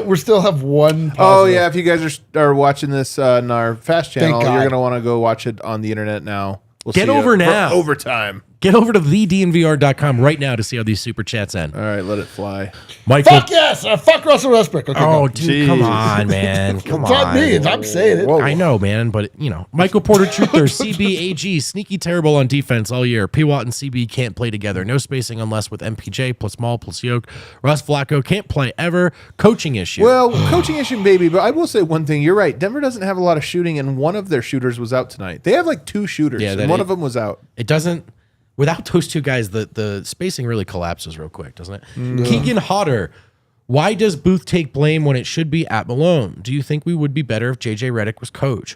We still have one. Oh Positive. yeah, if you guys are watching this on our Fast channel, Thank God. you're gonna want to go watch it on the internet now. We'll Get see you over for now. overtime. Get over to thednvr.com right now to see how these super chats end. All right, let it fly. Michael. Fuck yes. Fuck Russell Westbrook. Okay, Oh, go. dude, come on, man. Come It's not on. me. I'm saying it. I know, man, but Michael Porter Truther, CBAG, sneaky terrible on defense all year. P. Watt and CB can't play together. No spacing unless with MPJ plus Maul plus Yoke. Russ Flacco can't play ever. Coaching issue. Well, coaching issue, maybe, but I will say one thing. You're right. Denver doesn't have a lot of shooting, and one of their shooters was out tonight. They have like 2 shooters, Yeah, and that one is- of them was out. It doesn't. Without those 2 guys, the spacing really collapses real quick, doesn't it? Keegan Hodder. Why does Booth take blame when it should be at Malone? Do you think we would be better if JJ Redick was coach?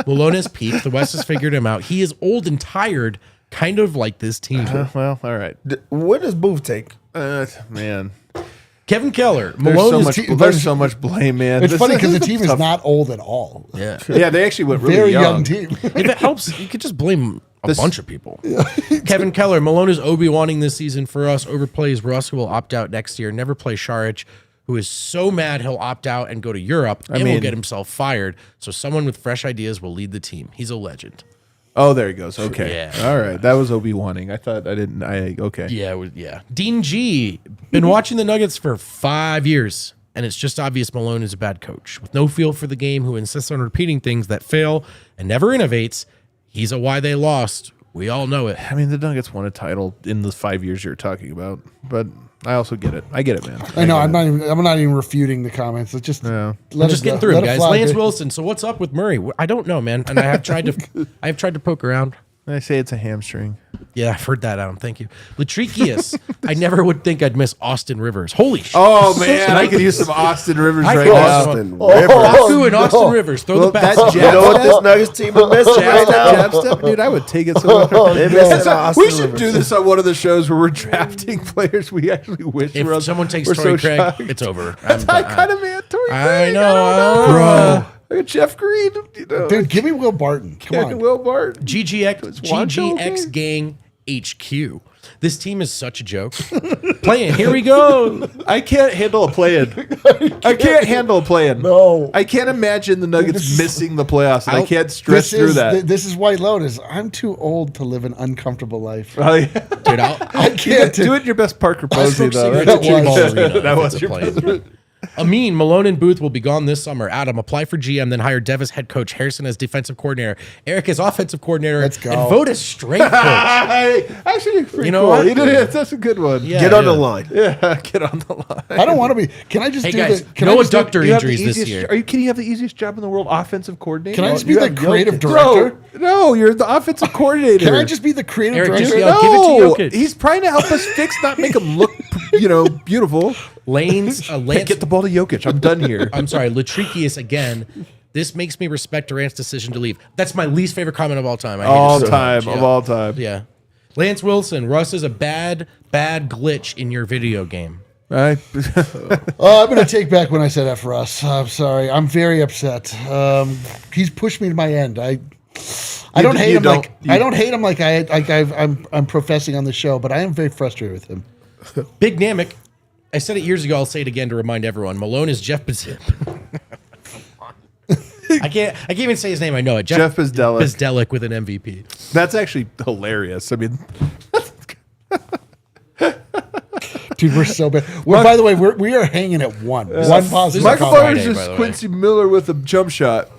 Malone has peaked. The West has figured him out. He is old and tired, kind of like this team. Well, all right. What does Booth take? Man, Kevin Keller. there's Malone so is much. There's so much blame, man. It's This funny because the is team is tough. not old at all. Yeah. Yeah, they actually went really Very young team. If it helps, you could just blame a bunch of people. Kevin Keller, Malone is Obi-Wanning this season for us. Overplays Russ, who will opt out next year. Never play Šarić, who is so mad he'll opt out and go to Europe and will mean- get himself fired. So someone with fresh ideas will lead the team. He's a legend. Oh, there he goes. Okay. Yeah. All right. That was Obi-Wanning. I thought I didn't. Okay. Yeah. Dean G. Been watching the Nuggets for 5 years, and it's just obvious Malone is a bad coach. With no feel for the game, who insists on repeating things that fail and never innovates. He's a why they lost. We all know it. I mean, the Nuggets won a title in the 5 years you're talking about, but I also get it. I get it, man. I know. I'm not even refuting the comments. It's just Yeah. let I'm just it getting go. through Let it, it guys. fly, Lance dude. Wilson. So what's up with Murray? I don't know, man. And I have tried to poke around. I say it's a hamstring. Yeah, I've heard that, Adam. Thank you. Latrikius. I never would think I'd miss Austin Rivers. Holy shit. Oh man, I could use some Austin Rivers I right could now. Austin Oh, Rivers. Baku and Austin no. Rivers. Throw Well, the pass. that You know what this Nuggets team is missing right now? Jab step, dude, I would take it so much. They're missing Austin We should Rivers. do this on one of the shows where we're drafting players we actually wish were. If someone takes we're Torrey so Craig, shocked. it's over. That's I kind of man. Torrey I Craig, know. Bro. Look at Jeff Green. You know, Dude, give me Will Barton. Come on. Will Bart. GGX okay? Gang HQ. This team is such a joke. Playing. Here we go. I can't handle a play-in. I can't handle a play-in. No. I can't imagine the Nuggets missing the playoffs. And I can't This stress through that. This is White Lotus. I'm too old to live an uncomfortable life. Oh, yeah. Dude, I can't Do it in your best Parker I'll Posey, smoke though. cigarettes at That Q-Ball was- Arena if that it's was a your play-in. Amin, Malone and Booth will be gone this summer. Adam, apply for GM, then hire Dev as head coach, Harrison as defensive coordinator, Eric as offensive coordinator, Let's go. and Vogt as strength coach. Actually, pretty You know cool. what? He did it. That's a good one. Yeah, Get on yeah. the line. Yeah, get on the line. I don't want to be. Can I just Hey do guys, the? Can I no just do- adductor You have the injuries this easiest- year. Are you kidding? You have the easiest job in the world, offensive coordinator. Can I just You be the have creative Jokic. director? No, you're the offensive coordinator. Can I just be the creative Eric, director? just yell, give it to Jokic. He's trying to help us fix, not make him look, beautiful. Lance, Get the ball to Jokic. I'm done here. I'm sorry, Latrikius again. This makes me respect Durant's decision to leave. That's my least favorite comment of all time. I hate it all so time, much. of all time. Yeah. Lance Wilson, Russ is a bad glitch in your video game. Right? I'm going to take back when I said F Russ. I'm sorry. I'm very upset. He's pushed me to my end. I don't hate him I don't hate him like I'm professing on the show, but I am very frustrated with him. Big Namek. I said it years ago. I'll say it again to remind everyone. Malone is Jeff Bezip. I can't even say his name. I know it. Jeff Bezdelik. Bezdelik with an MVP. That's actually hilarious. I mean, Dude, we're so bad. By the way, we are hanging at one. One positive Michael comment. Butler's by just the way. Quincy Miller with a jump shot.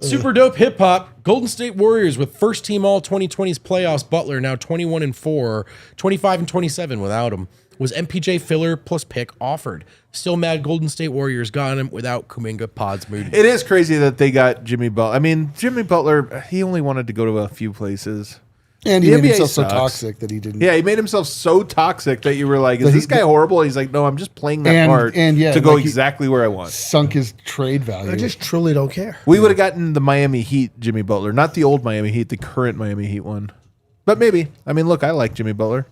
Super dope hip hop. Golden State Warriors with first team all 2020s playoffs. Butler now 21-4, 25-27 without him. Was MPJ filler plus pick offered? Still mad Golden State Warriors got him without Kuminga, Pods, Moody. It is crazy that they got Jimmy Butler. I mean, Jimmy Butler, he only wanted to go to a few places. And he The made NBA himself so sucks. toxic that he didn't. Yeah, he made himself so toxic that you were like, "Is this guy horrible?" And he's like, "No, I'm just playing that part to go exactly where I want." Sunk his trade value. I just truly don't care. We would have gotten the Miami Heat Jimmy Butler, not the old Miami Heat, the current Miami Heat one. But maybe. I mean, look, I like Jimmy Butler.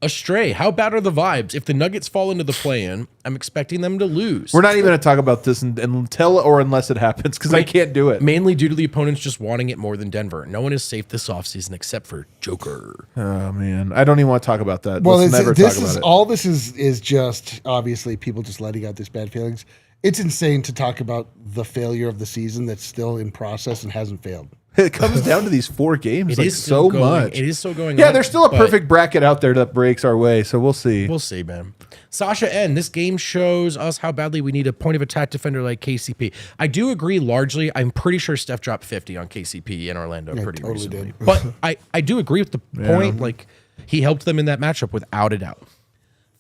Astray. How bad are the vibes? If the Nuggets fall into the play-in, I'm expecting them to lose. We're not even going to talk about this until or unless it happens because I can't do it. Mainly due to the opponents just wanting it more than Denver. No one is safe this offseason except for Joker. Oh, man. I don't even want to talk about that. Well, Let's never this talk is about it. all. This is just obviously people just letting out these bad feelings. It's insane to talk about the failure of the season that's still in process and hasn't failed. It comes down to these 4 games It like is still so going, much. It is still going Yeah, on, there's still a but perfect bracket out there that breaks our way, so we'll see. We'll see, man. Sasha N, this game shows us how badly we need a point of attack defender like KCP. I do agree largely. I'm pretty sure Steph dropped 50 on KCP in Orlando pretty totally recently. did. But I do agree with the point. Like, he helped them in that matchup without a doubt.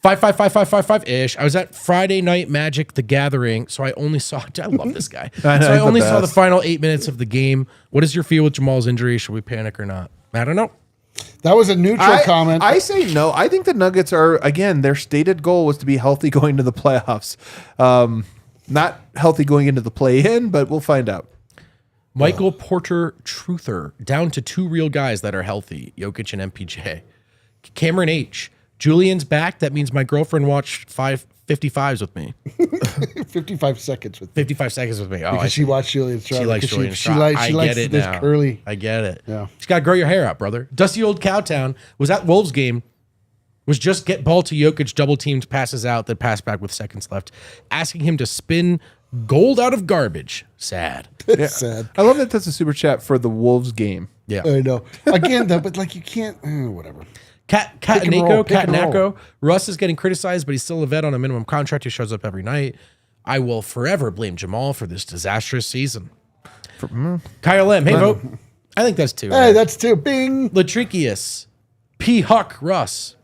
5-5-5-5-5-5-ish. I was at Friday Night Magic: The Gathering, so I only saw. I love this guy. So I only saw the final 8 minutes of the game. What is your feel with Jamal's injury? Should we panic or not? I don't know. That was a neutral comment. I say no. I think the Nuggets are, again, their stated goal was to be healthy going to the playoffs. Not healthy going into the play-in, but we'll find out. Michael Porter Truther, down to 2 real guys that are healthy, Jokic and MPJ. Cameron H. Julian's back. That means my girlfriend watched 55s with me. 55 seconds with 55 seconds with me. Oh, because she watched Julian Straub. she likes because Julian she Straub. likes I get it this now. curly. I get it. Yeah. Just got to grow your hair out, brother. Dusty old Cowtown was at Wolves game. Was just get ball to Jokic, double teamed, passes out, then pass back with seconds left, asking him to spin gold out of garbage. Sad. It's sad. I love that that's a super chat for the Wolves game. Yeah. I know. Again, though, but like you can't. Whatever. Cat and roll, pick and Nako. Russ is getting criticized, but he's still a vet on a minimum contract who shows up every night. I will forever blame Jamal for this disastrous season. Kyle M. Hey, Vogt. I think that's 2. Hey, that's 2. Bing. Latrikius. P. Huck Russ.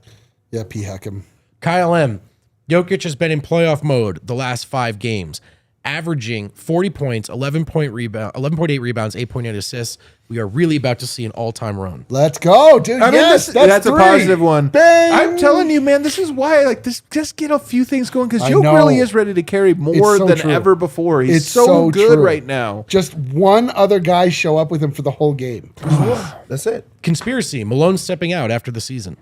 Yeah, P. Huckham. Kyle M. Jokic has been in playoff mode the last 5 games, averaging 40 points, 11.8 rebounds, 8.8 assists. We are really about to see an all-time run. Let's go, dude. I mean, yes, that's a 3. positive one. Bang! I'm telling you, man, this is why, like, this just get a few things going because I Joe know. really is ready to carry more so than true. ever before. He's It's so so good true. right now. Just one other guy show up with him for the whole game. That's it. Conspiracy. Malone stepping out after the season.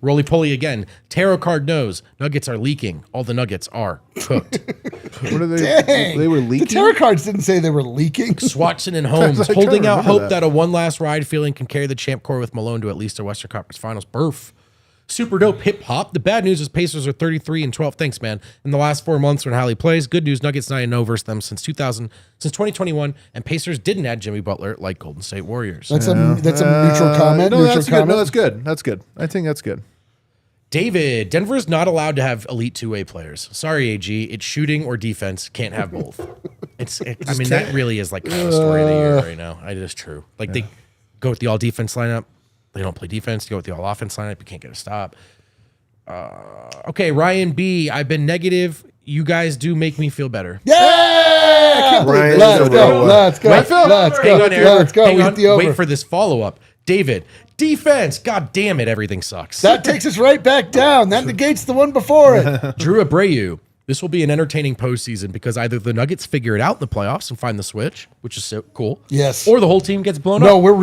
Roly-poly again. Tarot card knows. Nuggets are leaking. All the Nuggets are cooked. What are they? Dang. They were The leaking. tarot cards didn't say they were leaking. Swatson and Holmes I was holding trying to out remember hope that. that a one last ride feeling can carry the champ core with Malone to at least a Western Conference Finals berth. Super dope hip hop. The bad news is Pacers are 33-12. Thanks, man. In the last 4 months when Hallie plays. Good news, Nuggets 9-0 versus them since 2021, and Pacers didn't add Jimmy Butler like Golden State Warriors. That's a neutral comment. No, neutral that's good. comment. No, that's good. That's good. I think that's good. David, Denver is not allowed to have elite 2-way players. Sorry, AG. It's shooting or defense. Can't have both. I mean, that really is like the story of the year right now. It is true. Like they go with the all defense lineup. They don't play defense. You go with the all offense lineup. You can't get a stop. Okay, Ryan B. I've been negative. You guys do make me feel better. Yeah! Ryan, Let's go. Let's go. Wait, Phil. Let's go. Hang on, Eric. Let's go. Hang We on. hit the over. Wait for this follow-up. David, defense. God damn it, everything sucks. That takes us right back down. That negates the one before it. Drew Abreu. This will be an entertaining postseason because either the Nuggets figure it out in the playoffs and find the switch, which is so cool. Yes. Or the whole team gets blown No, up.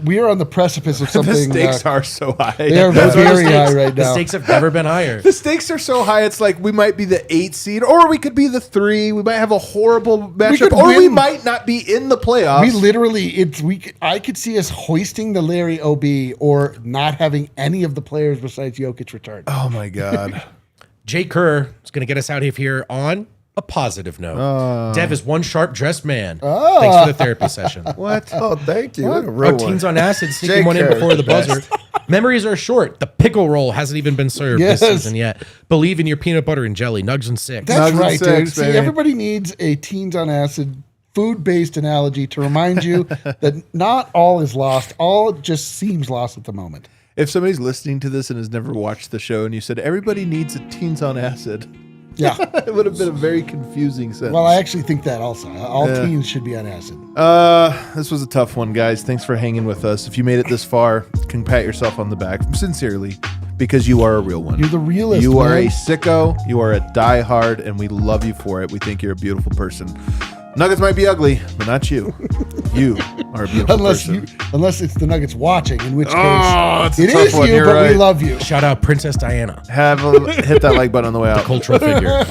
we are on the precipice of something. The stakes are so high. They are Those are the very high stakes. right The now. stakes have never been higher. The stakes are so high. It's like we might be the 8 seed, or we could be the 3. We might have a horrible matchup, could or we win. might not be in the playoffs. We literally, I could see us hoisting the Larry OB or not having any of the players besides Jokic return. Oh my god. Jay Kerr is going to get us out of here on a positive note. Dev is one sharp dressed man. Thanks for the therapy session. What? Oh, thank you. What a real Oh, teens one. on acid Jay sneaking one in Kerr before is the the best. buzzer. Memories are short. The pickle roll hasn't even been served Yes. this season yet. Believe in your peanut butter and jelly. Nugs and 6. That's Nugs and right, 6, dude. See, baby. everybody needs a teens on acid food-based analogy to remind you that not all is lost. All just seems lost at the moment. If somebody's listening to this and has never watched the show, and you said everybody needs a Teens on Acid, Yeah. It would have been a very confusing sentence. Well, I actually think that also. All teens should be on acid. This was a tough one, guys. Thanks for hanging with us. If you made it this far, you can pat yourself on the back sincerely because you are a real one. You're the realist, You are a man. sicko. You are a diehard, and we love you for it. We think you're a beautiful person. Nuggets might be ugly, but not you. You are a beautiful person. Unless it's the Nuggets watching, in which Oh, it's case a it tough is one. you, You're but right. we love you. Shout out Princess Diana, Hit that like button on the way out. cultural figure.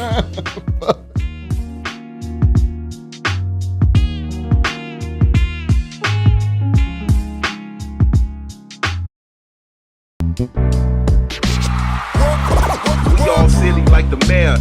We all silly like the mayor.